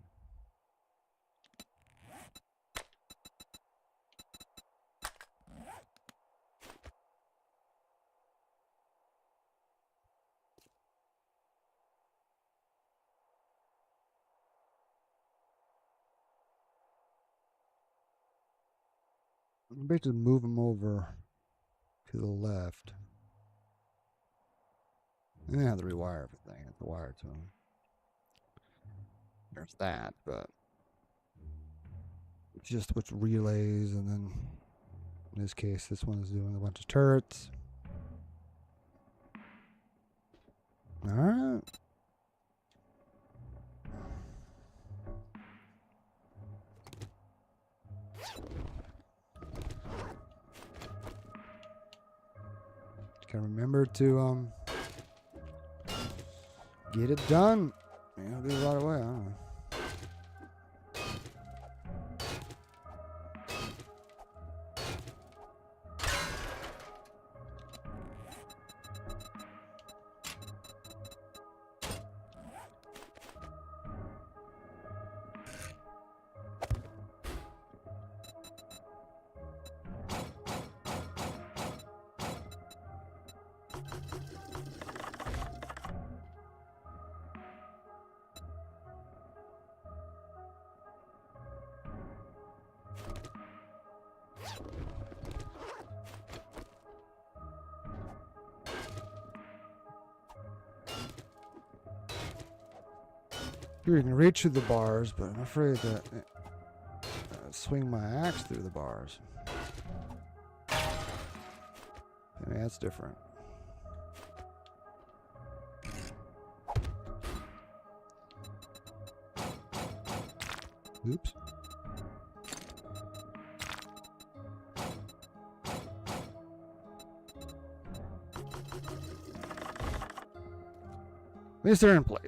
[SPEAKER 1] I'm basically move them over to the left. And then I have to rewire everything. I have to wire to them. There's that, but it's just with relays, and then in this case, this one is doing a bunch of turrets. All right. Can remember to get it done. Maybe I'll do it right away. I don't know. You can reach through the bars, but I'm afraid that swing my axe through the bars. I mean, that's different. Oops. At least they're in play.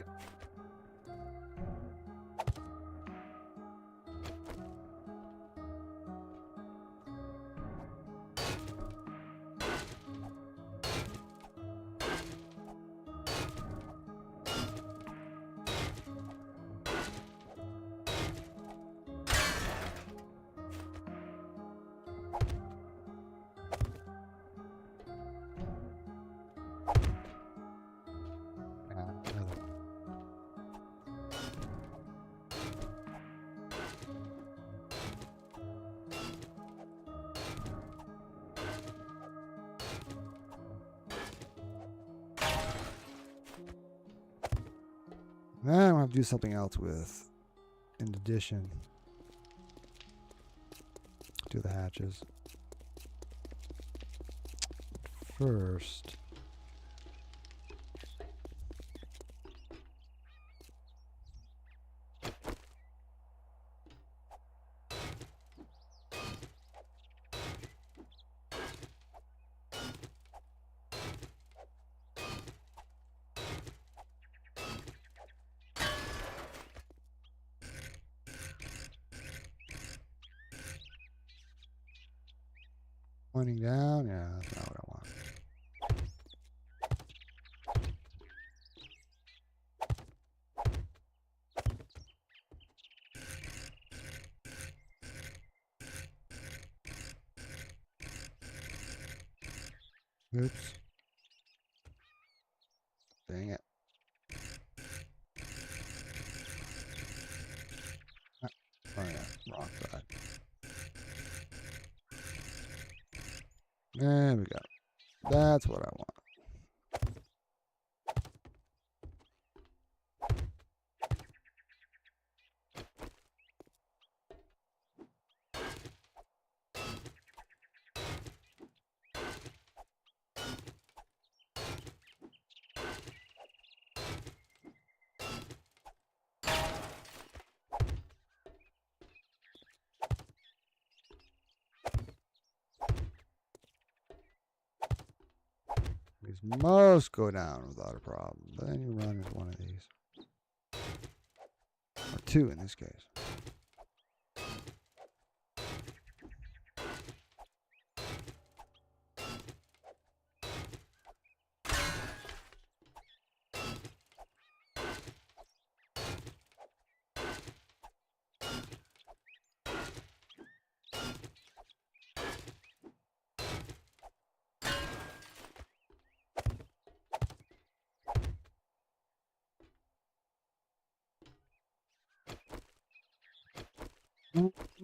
[SPEAKER 1] Now I have to do something else with, in addition to the hatches. First, pointing down, yeah, that's not what I want. Oops. Dang it. Oh yeah, wrong side. There we go. That's what I want. These most go down without a problem. But then you run into one of these. Or two in this case.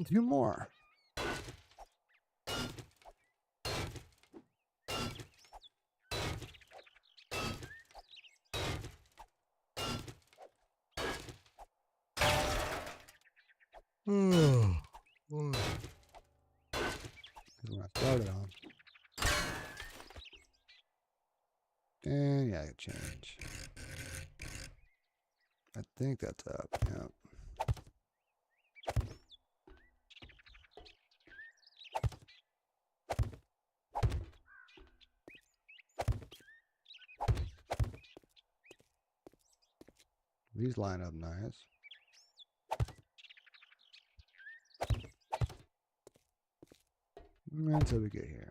[SPEAKER 1] Two more. When I started on. And yeah, I can change. I think that's up. Yeah. these line up nice. Until we get here.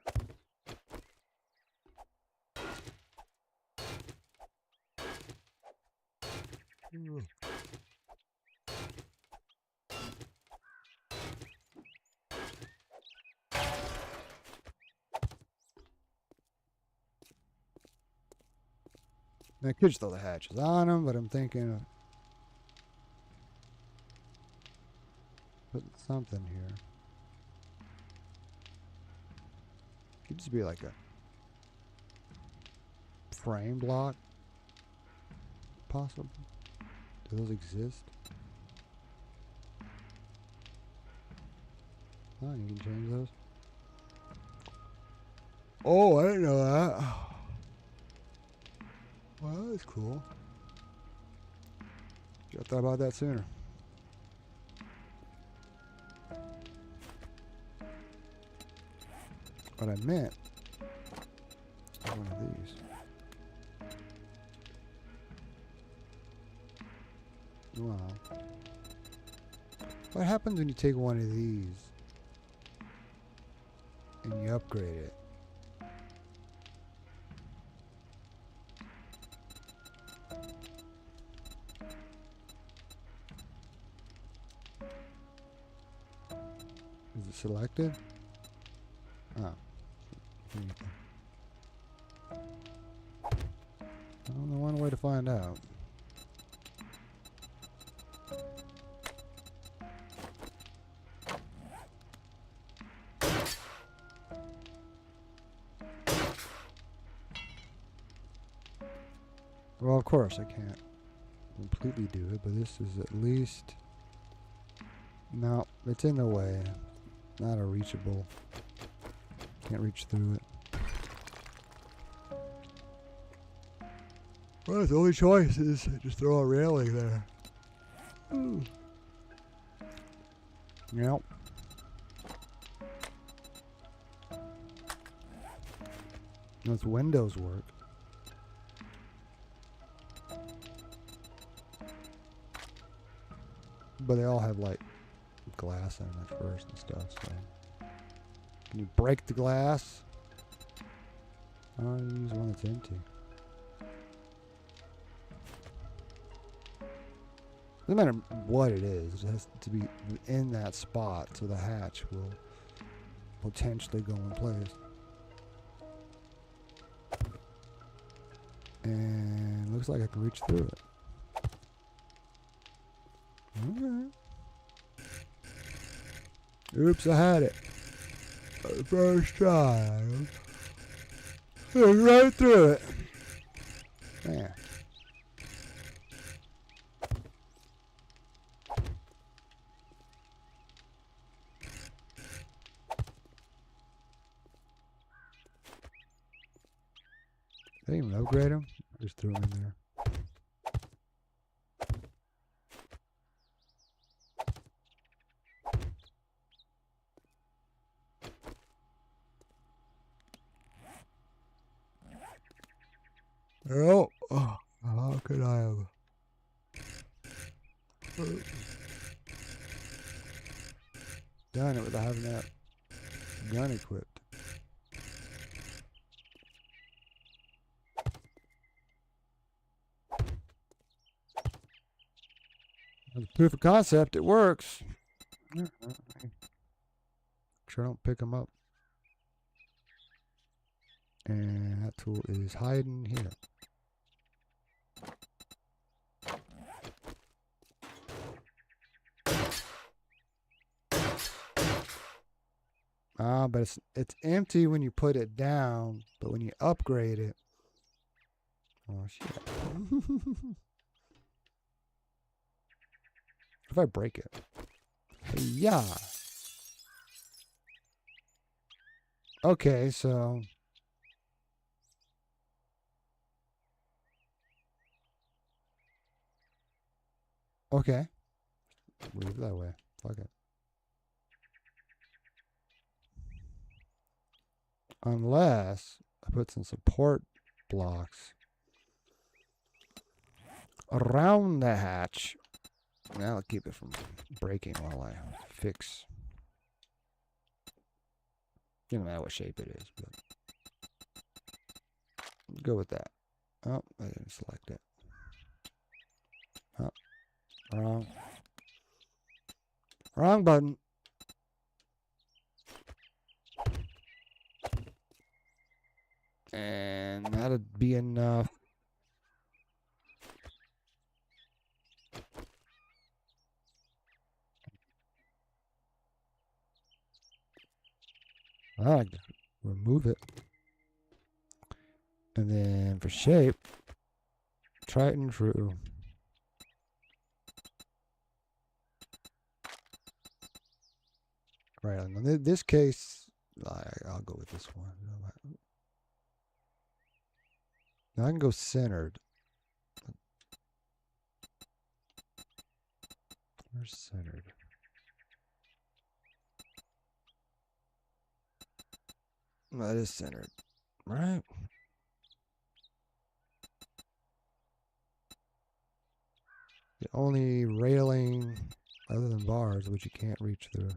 [SPEAKER 1] I could just throw the hatches on them, but I'm thinking of putting something here. Could just be like a frame block, possible. Do those exist? Oh, you can change those. Oh, I didn't know that. Well, that's cool. Should have thought about that sooner. What I meant was one of these. Wow. What happens when you take one of these and you upgrade it? Is it selected? Oh. I don't know one way to find out. Well, of course I can't completely do it, but this is at least... No, it's in the way. Not a reachable. Can't reach through it. Well, the only choice is just throw a railing there. Ooh. Yep. Those windows work. But they all have like glass in them at first and stuff, so. Can you break the glass? I'll use one that's empty. Doesn't matter what it is, it has to be in that spot so the hatch will potentially go in place. And looks like I can reach through it. Okay. Oops, I had it. First time. Right through it. Man. They didn't even upgrade them. I just threw them in there. Oh, how could I have done it without having that gun equipped? As proof of concept, it works. Sure, I don't pick them up. And that tool is hiding here. But it's empty when you put it down, but when you upgrade it, oh shit! If I break it, yeah. Okay, so okay, leave it that way. Fuck it. Unless I put some support blocks around the hatch. Now I'll keep it from breaking while I fix. Doesn't matter what shape it is, but go with that. Oh, I didn't select it. Oh, wrong. Wrong button. And that'd be enough. I remove it. And then for shape, Triton true. Right, in this case, I'll go with this one. Now I can go centered. Where's centered? That is centered, right? The only railing other than bars which you can't reach through.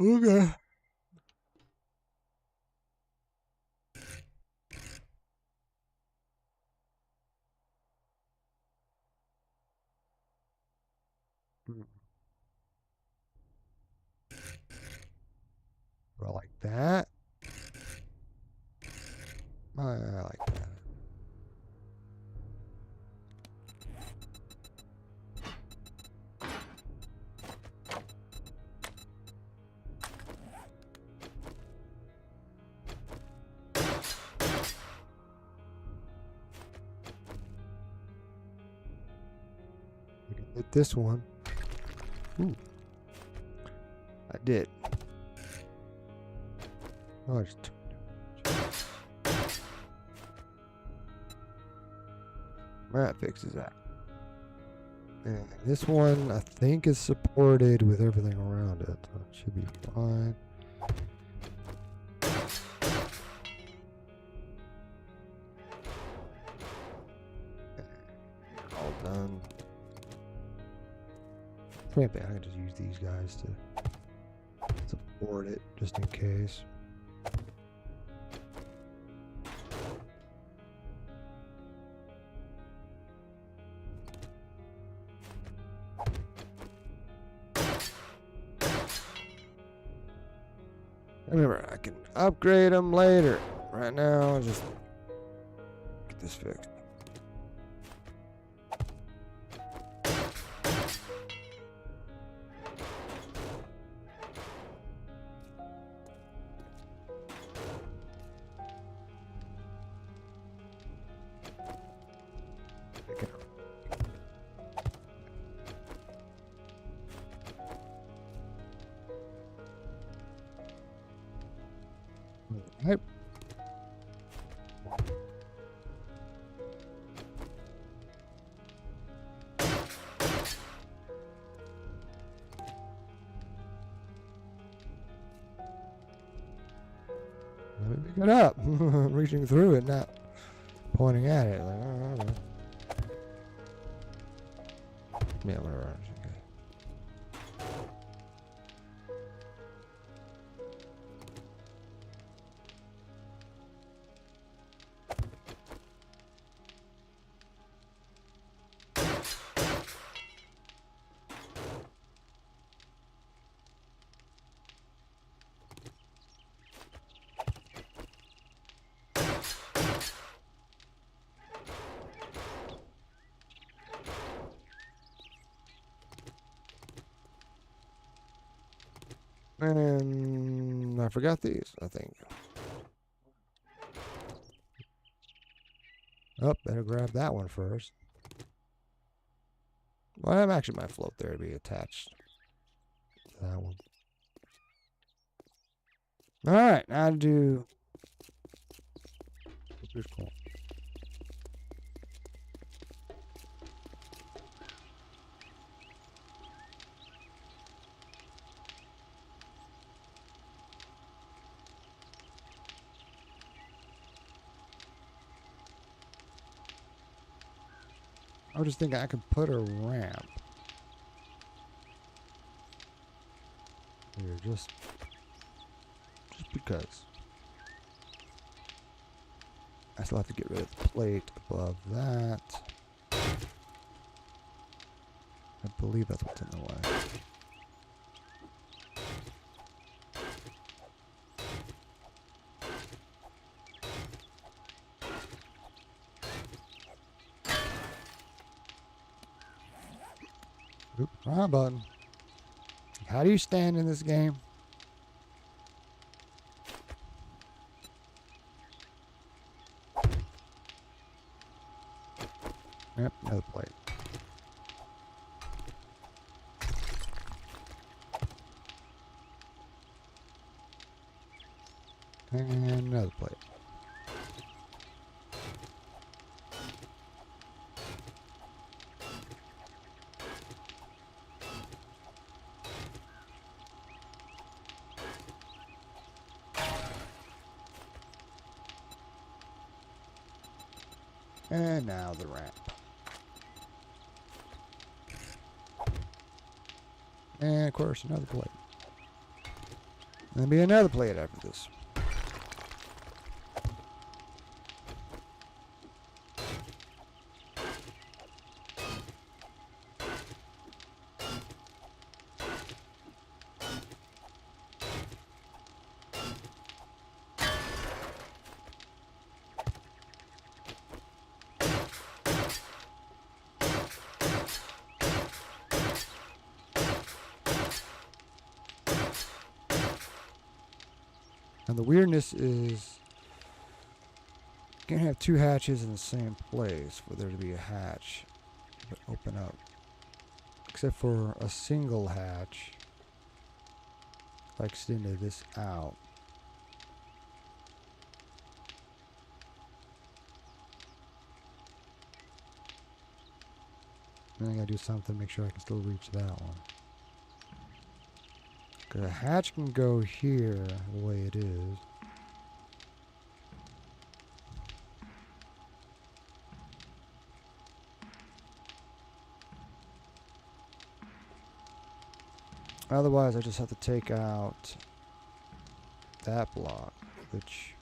[SPEAKER 1] Okay. Well, like that. I like that. We can hit this one. Ooh. I did. Oh, I just that fixes that. And this one, I think, is supported with everything around it. So it should be fine. All done. I can just use these guys to support it, just in case. Remember, I can upgrade them later. Right now, I'll just get this fixed. Right. Let me pick it up. Reaching through it, not pointing at it. Like, I don't know. Yeah, whatever. Okay. And I forgot these, I think. Oh, better grab that one first. Well, I'm actually might float there to be attached to that one. All right, now to do. Here's cool. I was just thinking I could put a ramp here, just because. I still have to get rid of the plate above that. I believe that's what's in the way. Oop, wrong button. How do you stand in this game? Yep, another plate. And another plate. And now the ramp. And of course another plate. There'll be another plate after this. And the weirdness is you can't have two hatches in the same place for there to be a hatch that open up. Except for a single hatch. If I extended this out. Then I gotta do something to make sure I can still reach that one. The hatch can go here the way it is. Otherwise, I just have to take out that block, which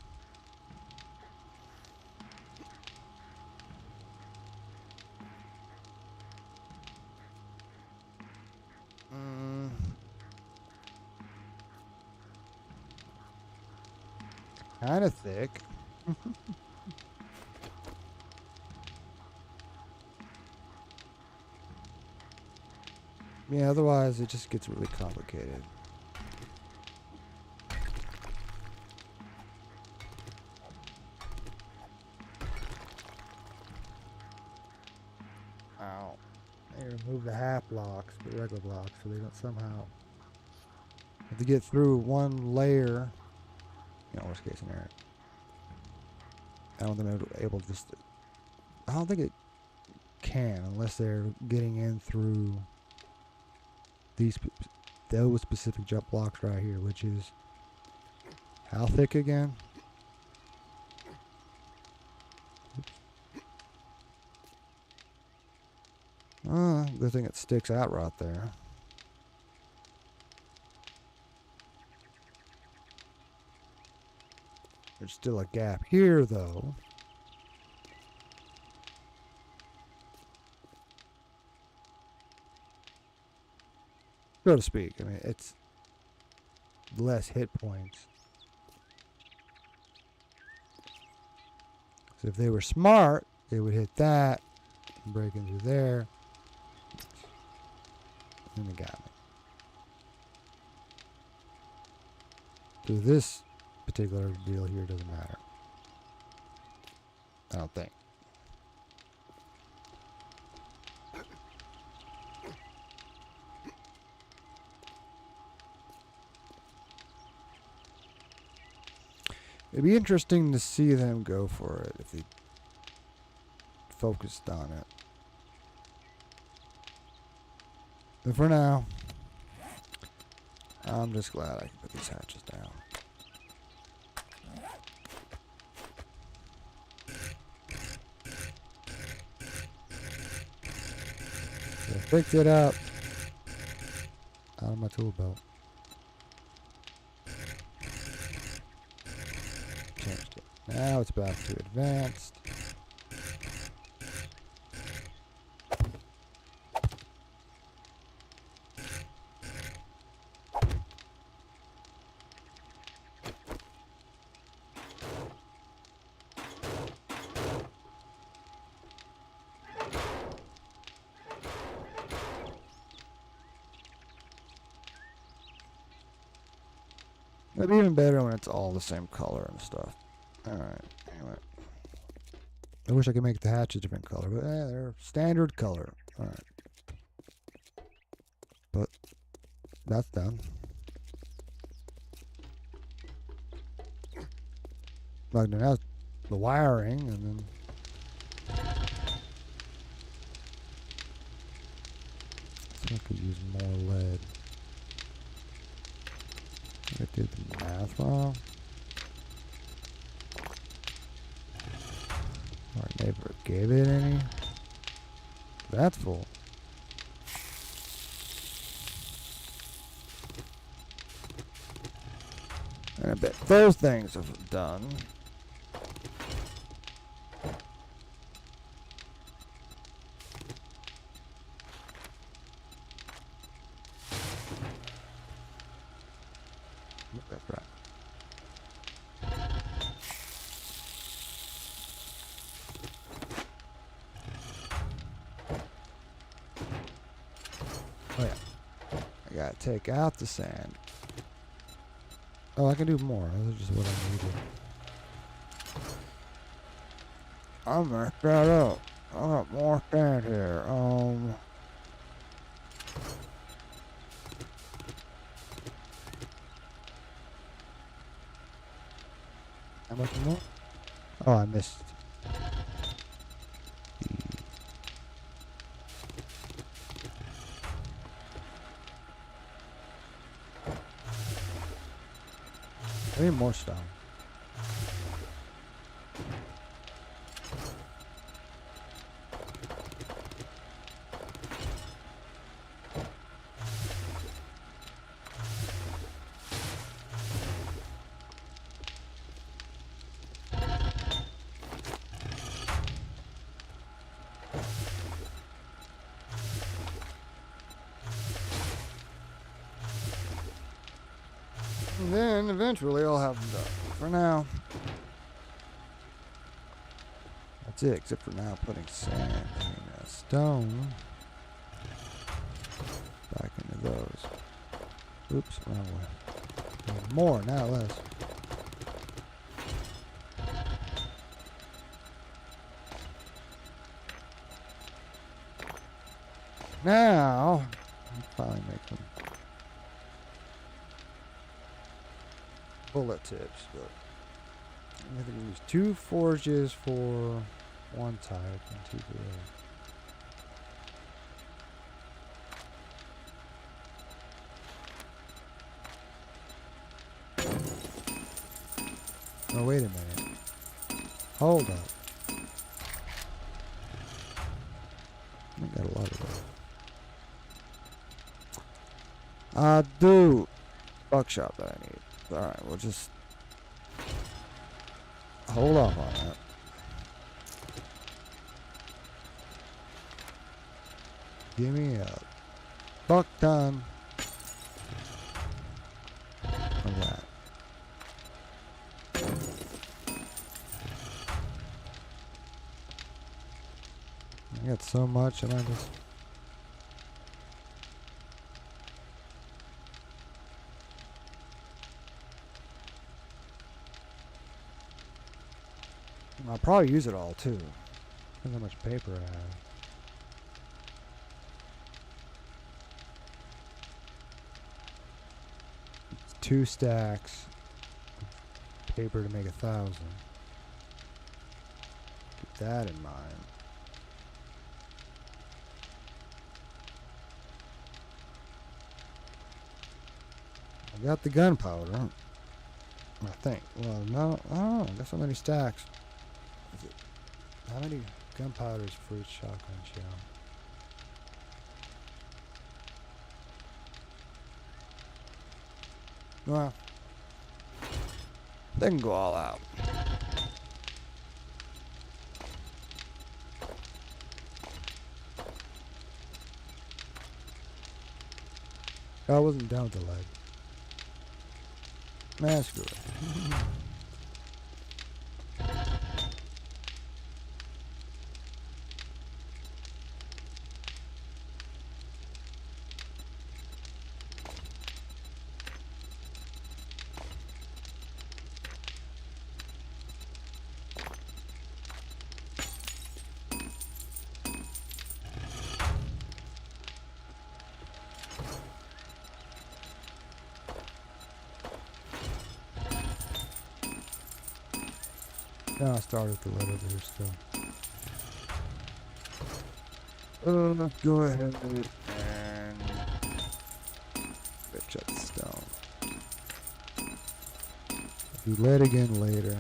[SPEAKER 1] kind of thick. Yeah, otherwise it just gets really complicated. Ow. They remove the half blocks, the regular blocks, so they don't somehow have to get through one layer. You know, worst case scenario. I don't think they're able to just. I don't think it can unless they're getting in through those specific jump blocks right here, which is how thick again? Good thing it sticks out right there. There's still a gap here, though. So to speak. I mean, it's less hit points. So if they were smart, they would hit that and break into there. And they got me. So this particular deal here doesn't matter. I don't think. It'd be interesting to see them go for it if they focused on it. But for now, I'm just glad I can put these hatches down. Picked it up out of my tool belt. Changed it. Now it's back to advanced. It'd be even better when it's all the same color and stuff. Alright, anyway. I wish I could make the hatch a different color, but they're standard color. Alright. But that's done. Like now the wiring and then so I could use more lead. I did the math wrong. Our neighbor gave it any. That's full. And I bet those things have done. That's right. Oh yeah. I gotta take out the sand. Oh, I can do more. That's just what I needed. I'm gonna start up. I got more sand here. How much more? Oh, I missed. I need more stone. And then eventually I'll have them done. For now, that's it, except for now putting sand and stone back into those. Oops, wrong way. More, not less. Now, I'll probably make them bullet tips, but I'm going to use 2 forges for one type and 2 for the other. Oh, wait a minute. Hold up. I got a lot of those. I do buckshot that I need. Alright, we'll just hold off on that. Give me a buck ton of that. I got so much and I just I'll probably use it all too. Depends how much paper I have. It's 2 stacks of paper to make 1,000. Keep that in mind. I got the gunpowder. I think. Well, no. Oh, I got so many stacks. How many gunpowders for each shotgun shell? Well, they can go all out. I wasn't down with the leg. Nah, screw it. Now I started the lid over here still. Let's go ahead and bitch up the stone. Do lead again later.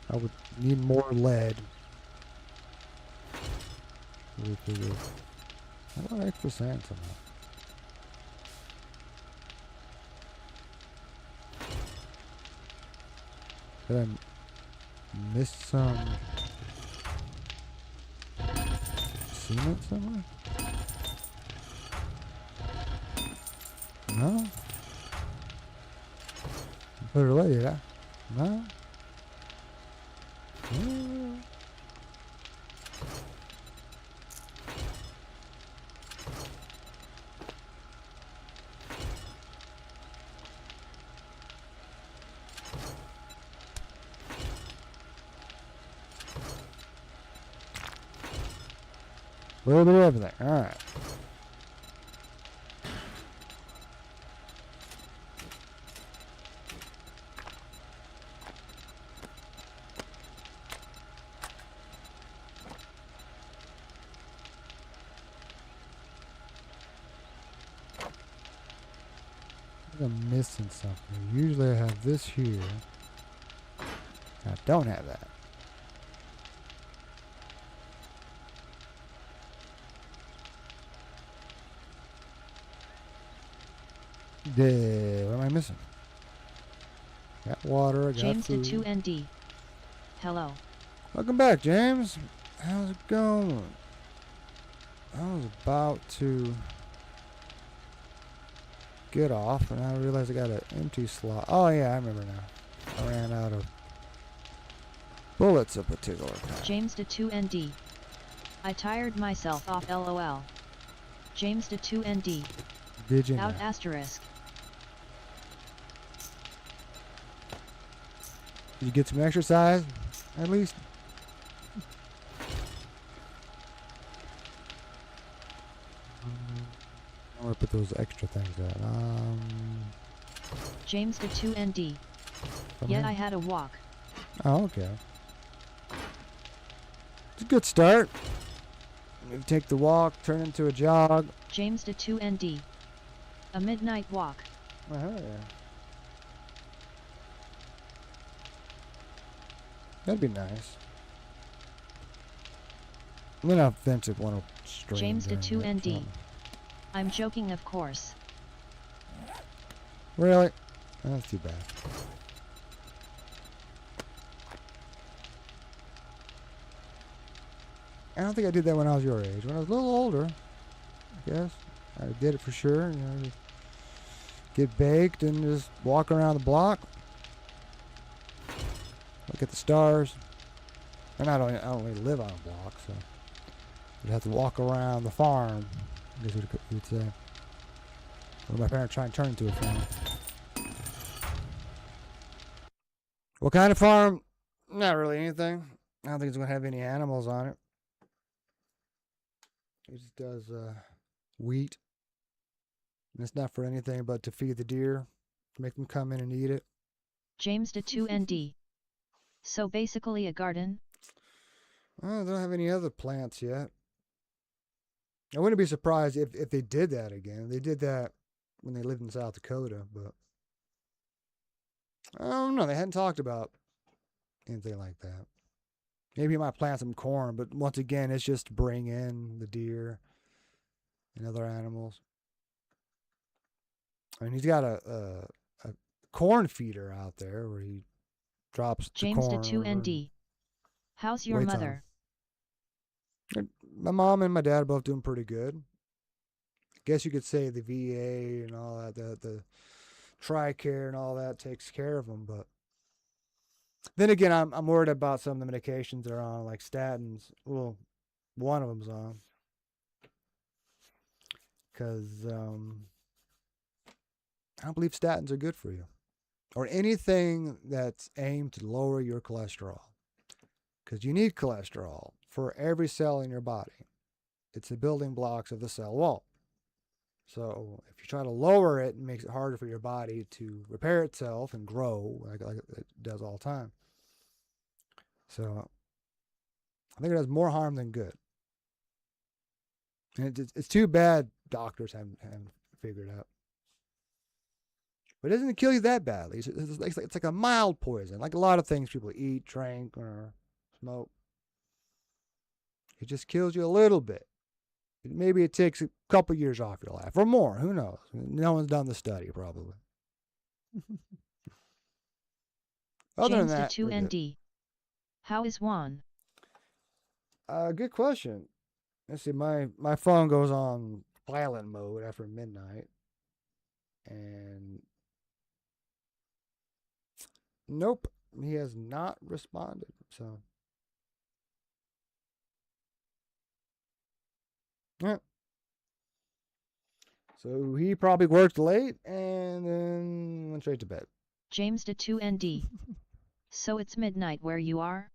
[SPEAKER 1] I would need more lead. I want extra sand somehow. Did I miss some cement somewhere? No? Put it away, yeah? No? No? A little bit of everything. Alright. I think I'm missing something. Usually I have this here. I don't have that. Yeah, what am I missing? Got water, I got
[SPEAKER 2] James
[SPEAKER 1] food.
[SPEAKER 2] to 2ND. Hello.
[SPEAKER 1] Welcome back, James. How's it going? I was about to get off, and I realized I got an empty slot. Oh, yeah, I remember now. I ran out of bullets a particular time.
[SPEAKER 2] James to 2ND. I tired myself off LOL. James to 2ND.
[SPEAKER 1] Did you
[SPEAKER 2] Out
[SPEAKER 1] now?
[SPEAKER 2] asterisk.
[SPEAKER 1] Did you get some exercise, at least? I'm going to put those extra things at.
[SPEAKER 2] James to 2ND.
[SPEAKER 1] From
[SPEAKER 2] Yet
[SPEAKER 1] here?
[SPEAKER 2] I had a walk.
[SPEAKER 1] Oh, okay. It's a good start. You take the walk, turn into a jog.
[SPEAKER 2] James to 2ND. A midnight walk.
[SPEAKER 1] Oh, hell yeah. That'd be nice. I'm gonna eventually want to stream.
[SPEAKER 2] James to
[SPEAKER 1] during that
[SPEAKER 2] 2ND.
[SPEAKER 1] film.
[SPEAKER 2] I'm joking, of course.
[SPEAKER 1] Really? That's too bad. I don't think I did that when I was your age. When I was a little older, I guess I did it for sure. You know, just get baked and just walk around the block, look at the stars. And I don't really live on a block, so you'd have to walk around the farm. I guess you'd say. Or my parents try and turn into a farm. What kind of farm? Not really anything. I don't think it's gonna have any animals on it. It just does wheat. And it's not for anything but to feed the deer, to make them come in and eat it.
[SPEAKER 2] James to 2ND. So basically a garden?
[SPEAKER 1] Well, I don't have any other plants yet. I wouldn't be surprised if they did that again. They did that when they lived in South Dakota, but I don't know. They hadn't talked about anything like that. Maybe he might plant some corn, but once again, it's just to bring in the deer and other animals. I mean, he's got a corn feeder out there where he drops the
[SPEAKER 2] James
[SPEAKER 1] corn
[SPEAKER 2] to 2
[SPEAKER 1] and
[SPEAKER 2] ND. How's your
[SPEAKER 1] waits on 'em.
[SPEAKER 2] mother?
[SPEAKER 1] My mom and my dad are both doing pretty good. Guess you could say the VA and all that, the TRICARE and all that takes care of them. But then again, I'm worried about some of the medications they're on, like statins. Well, one of them's on because I don't believe statins are good for you, or anything that's aimed to lower your cholesterol, because you need cholesterol for every cell in your body. It's the building blocks of the cell wall. So if you try to lower it, it makes it harder for your body to repair itself and grow like it does all the time. So I think it does more harm than good. And it's too bad doctors haven't figured out. But it doesn't kill you that badly. It's like a mild poison, like a lot of things people eat, drink, or smoke. It just kills you a little bit. Maybe it takes a couple years off your life, or more. Who knows? No one's done the study, probably. Other
[SPEAKER 2] James
[SPEAKER 1] than
[SPEAKER 2] to
[SPEAKER 1] that,
[SPEAKER 2] 2
[SPEAKER 1] we're good.
[SPEAKER 2] ND. How is Juan?
[SPEAKER 1] Good question. Let's see. My phone goes on silent mode after midnight, and nope, he has not responded. So, yeah. So he probably worked late and then went straight to bed.
[SPEAKER 2] James to 2 ND. So it's midnight where you are?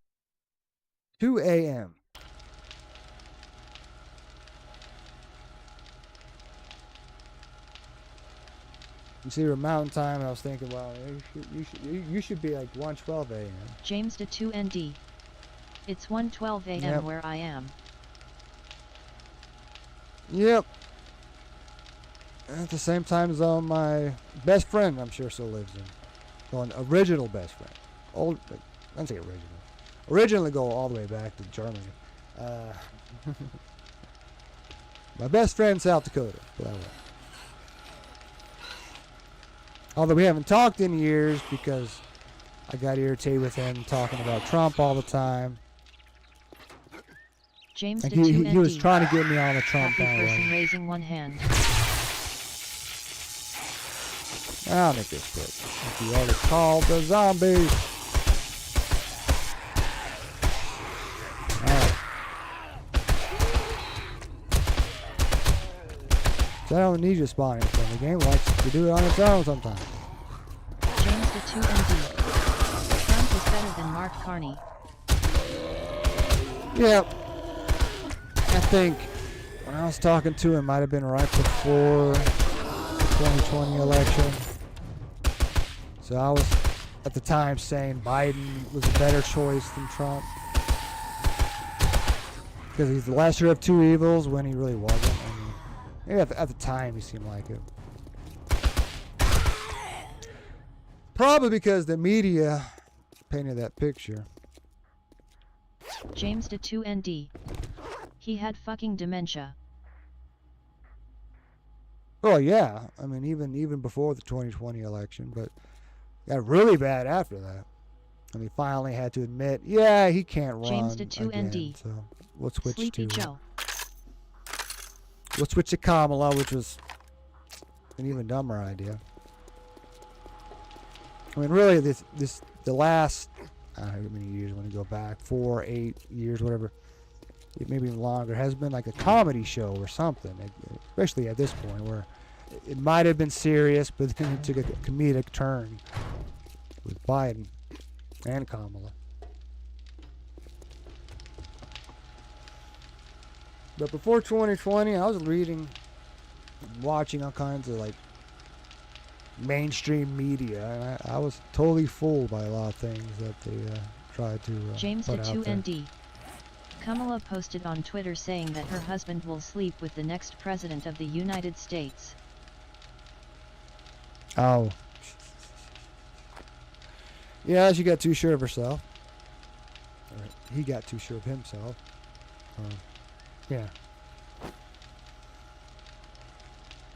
[SPEAKER 1] 2 a.m. You see, we're mountain time, and I was thinking, well, you should be like 1:12 a.m.
[SPEAKER 2] James to 2 ND. It's 1:12 a.m.
[SPEAKER 1] Yep.
[SPEAKER 2] where I am.
[SPEAKER 1] Yep. At the same time zone, my best friend, I'm sure, still lives in. Well, an original best friend. Old, I don't say original. Originally go all the way back to Germany. My best friend, South Dakota. Put that way. Although we haven't talked in years because I got irritated with him talking about Trump all the time.
[SPEAKER 2] James
[SPEAKER 1] Like
[SPEAKER 2] to 2
[SPEAKER 1] he was
[SPEAKER 2] ND.
[SPEAKER 1] trying to get me on the Trump
[SPEAKER 2] Happy person
[SPEAKER 1] bandwagon.
[SPEAKER 2] raising one hand.
[SPEAKER 1] I'll make this quick. Like you already called the zombies. Alright. So I don't need you spawning from the game. Likes to do it on its own sometimes.
[SPEAKER 2] James to 2 ND. Trump is better than Mark Carney.
[SPEAKER 1] Yep. I think when I was talking to him, it might have been right before the 2020 election. So I was at the time saying Biden was a better choice than Trump. Because he's the lesser of two evils when he really wasn't. I mean, maybe at the time he seemed like it. Probably because the media painted that picture.
[SPEAKER 2] James to 2 ND. He had fucking dementia.
[SPEAKER 1] Oh yeah, I mean even before the 2020 election, but got really bad after that. And he finally had to admit, yeah, he can't run
[SPEAKER 2] James to 2
[SPEAKER 1] again.
[SPEAKER 2] ND.
[SPEAKER 1] So we'll switch
[SPEAKER 2] Sleepy
[SPEAKER 1] to
[SPEAKER 2] Joe.
[SPEAKER 1] we'll switch to Kamala, which was an even dumber idea. I mean, really, the last I don't know how many years when you go back 4, 8 years, whatever, maybe even longer, has been like a comedy show or something. Especially at this point, where it might have been serious, but then it took a comedic turn with Biden and Kamala. But before 2020, I was reading, watching all kinds of like mainstream media, and I was totally fooled by a lot of things that they tried to
[SPEAKER 2] James
[SPEAKER 1] put
[SPEAKER 2] to
[SPEAKER 1] out
[SPEAKER 2] 2
[SPEAKER 1] there.
[SPEAKER 2] ND. Kamala posted on Twitter saying that her husband will sleep with the next president of the United States.
[SPEAKER 1] Oh. Yeah, she got too sure of herself. Or he got too sure of himself. Yeah.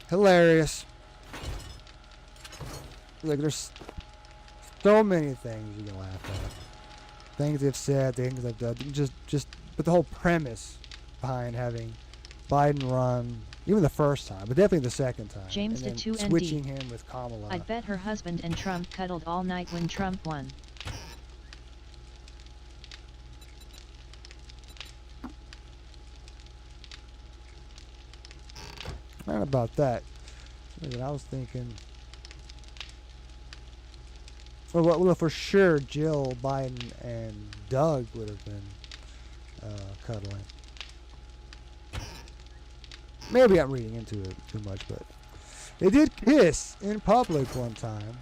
[SPEAKER 1] Hilarious. Like, there's so many things you can laugh at. Things they've said, things they've done. But the whole premise behind having Biden run, even the first time, but definitely the second time,
[SPEAKER 2] James
[SPEAKER 1] and then
[SPEAKER 2] to 2ND.
[SPEAKER 1] switching him with Kamala.
[SPEAKER 2] I'd bet her husband and Trump cuddled all night when Trump won.
[SPEAKER 1] Not about that. I was thinking. Well, for sure, Jill Biden and Doug would have been cuddling. Maybe I'm reading into it too much, but they did kiss in public one time.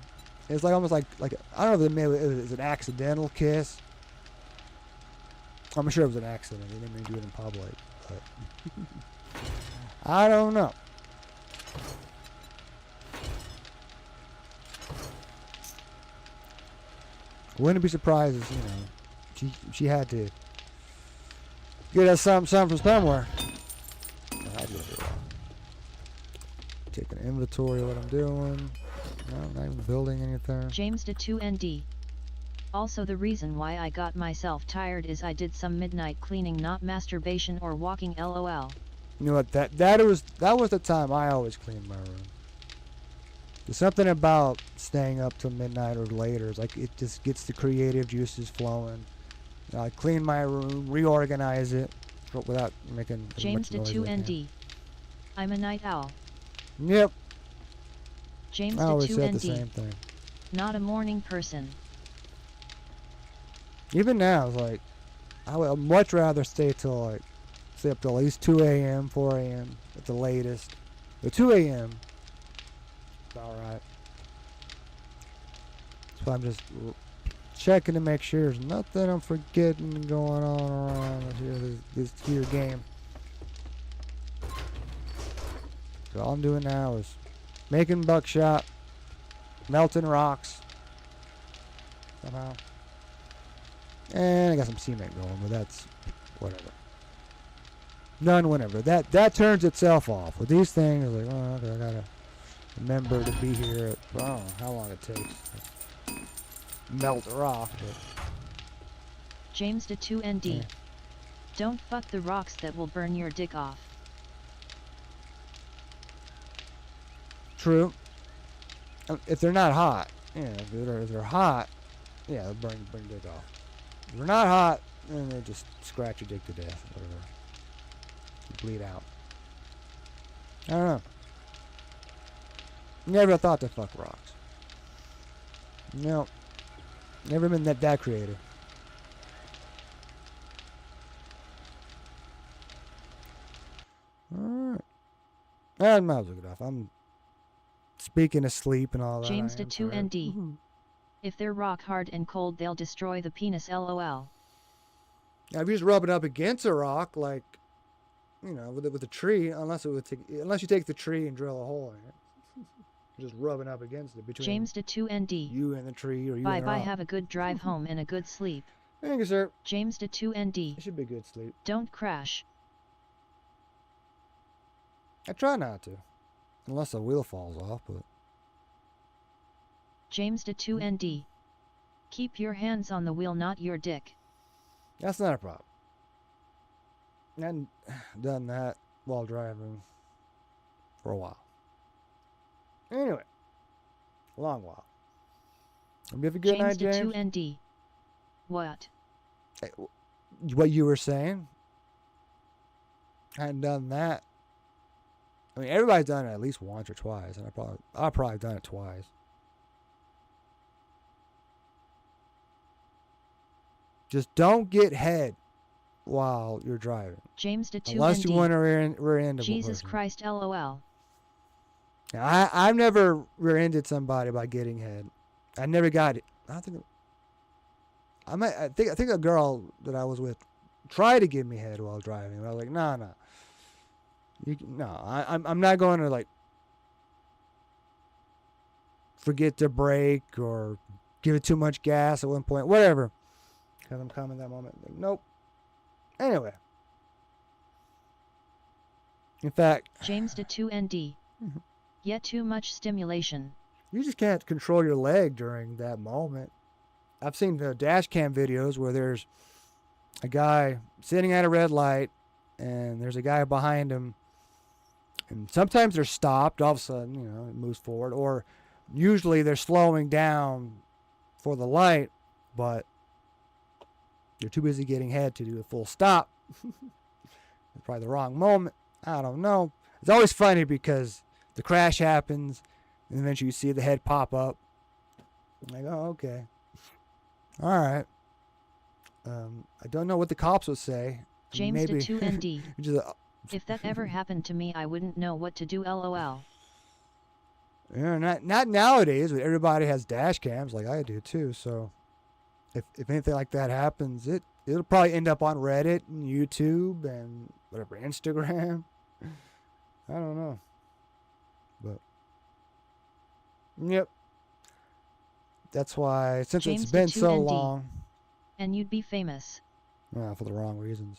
[SPEAKER 1] It's like almost like I don't know if it was an accidental kiss. I'm sure it was an accident. They didn't mean to do it in public, but I don't know. Wouldn't be surprised if, she had to get us something from somewhere. I'd look it up. Take an inventory of what I'm doing. No, I'm not even building anything.
[SPEAKER 2] James to 2ND. Also, the reason why I got myself tired is I did some midnight cleaning, not masturbation or walking, lol.
[SPEAKER 1] You know what? That was the time I always cleaned my room. There's something about staying up till midnight or later. It's like it just gets the creative juices flowing. I clean my room, reorganize it, but without making as
[SPEAKER 2] James
[SPEAKER 1] much
[SPEAKER 2] to
[SPEAKER 1] noise as I
[SPEAKER 2] 2ND. I'm a night owl.
[SPEAKER 1] can. Yep.
[SPEAKER 2] James
[SPEAKER 1] I
[SPEAKER 2] to
[SPEAKER 1] always said the
[SPEAKER 2] 2ND.
[SPEAKER 1] same thing.
[SPEAKER 2] Not a morning person.
[SPEAKER 1] Even now, it's like I would much rather stay up till at least 2 a.m., 4 a.m. at the latest. But 2 a.m. Alright. So I'm just checking to make sure there's nothing I'm forgetting going on around this here game. So all I'm doing now is making buckshot, melting rocks somehow. And I got some cement going, but that's whatever. None whenever. That turns itself off. With these things, like, oh, okay, I gotta remember to be here at, I don't know how long it takes to melt a rock, but
[SPEAKER 2] James to 2ND.
[SPEAKER 1] Yeah.
[SPEAKER 2] Don't fuck the rocks that will burn your dick off.
[SPEAKER 1] True. If they're not hot, if they're hot, yeah, they'll burn dick off. If they're not hot, then they just scratch your dick to death, whatever. You bleed out. I don't know. Never thought to fuck rocks. No. Never been that creative. Alright. I might as well get off. I'm speaking of sleep and all that.
[SPEAKER 2] James
[SPEAKER 1] I
[SPEAKER 2] to
[SPEAKER 1] am tired.
[SPEAKER 2] 2ND. If they're rock hard and cold, they'll destroy the penis, lol.
[SPEAKER 1] Now, if you just rub it up against a rock, like, with a tree, unless you take the tree and drill a hole in it. You're just rubbing up against it between
[SPEAKER 2] James to 2ND.
[SPEAKER 1] you and the tree or you
[SPEAKER 2] Bye
[SPEAKER 1] and the
[SPEAKER 2] bye,
[SPEAKER 1] rock.
[SPEAKER 2] have a good drive home and a good sleep.
[SPEAKER 1] Thank you, sir.
[SPEAKER 2] James to 2ND.
[SPEAKER 1] It should be good sleep.
[SPEAKER 2] Don't crash.
[SPEAKER 1] I try not to. Unless the wheel falls off, but
[SPEAKER 2] James to 2ND. Keep your hands on the wheel, not your dick.
[SPEAKER 1] that's not a problem. I hadn't done that while driving for a while. Anyway, a long while. Hope you have a good night,
[SPEAKER 2] James
[SPEAKER 1] James.
[SPEAKER 2] to 2ND. What?
[SPEAKER 1] Hey, what you were saying? I hadn't done that. I mean, everybody's done it at least once or twice, and I've probably done it twice. Just don't get head while you're driving.
[SPEAKER 2] James to 2ND.
[SPEAKER 1] Unless you want to rear-end a
[SPEAKER 2] Jesus
[SPEAKER 1] person.
[SPEAKER 2] Christ, lol.
[SPEAKER 1] Now, I've never rear-ended somebody by getting head. I never got it. I think a girl that I was with try to give me head while driving. But I was like, no, no. I'm not going to like forget to brake or give it too much gas at one point, whatever. Because I'm calm in that moment. Like, nope. Anyway. In fact,
[SPEAKER 2] James de 2ND. Yet too much stimulation.
[SPEAKER 1] you just can't control your leg during that moment. I've seen the dash cam videos where there's a guy sitting at a red light and there's a guy behind him. And sometimes they're stopped. All of a sudden, it moves forward. Or usually they're slowing down for the light, but they're too busy getting head to do a full stop. It's probably the wrong moment. I don't know. It's always funny because the crash happens and eventually you see the head pop up. I'm like, oh, okay. All right. I don't know what the cops would say.
[SPEAKER 2] James
[SPEAKER 1] Maybe.
[SPEAKER 2] de 2ND.
[SPEAKER 1] Just,
[SPEAKER 2] If that ever happened to me, I wouldn't know what to do. LOL.
[SPEAKER 1] not nowadays, but everybody has dash cams like I do too. So if anything like that happens, it'll probably end up on Reddit and YouTube and whatever, Instagram. I don't know. But yep. That's why since
[SPEAKER 2] James
[SPEAKER 1] it's been
[SPEAKER 2] the
[SPEAKER 1] so
[SPEAKER 2] 2ND.
[SPEAKER 1] long.
[SPEAKER 2] And you'd be famous.
[SPEAKER 1] Well, for the wrong reasons.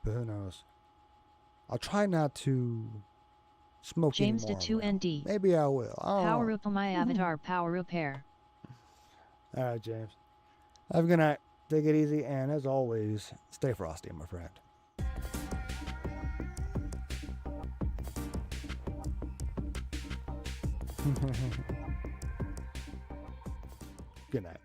[SPEAKER 1] But who knows? I'll try not to smoke
[SPEAKER 2] James de
[SPEAKER 1] anymore.
[SPEAKER 2] 2ND.
[SPEAKER 1] Maybe I will. I don't
[SPEAKER 2] Power
[SPEAKER 1] know.
[SPEAKER 2] up my avatar. Power up hair.
[SPEAKER 1] All right, James. Have a good night. Take it easy, and as always, stay frosty, my friend. Good night.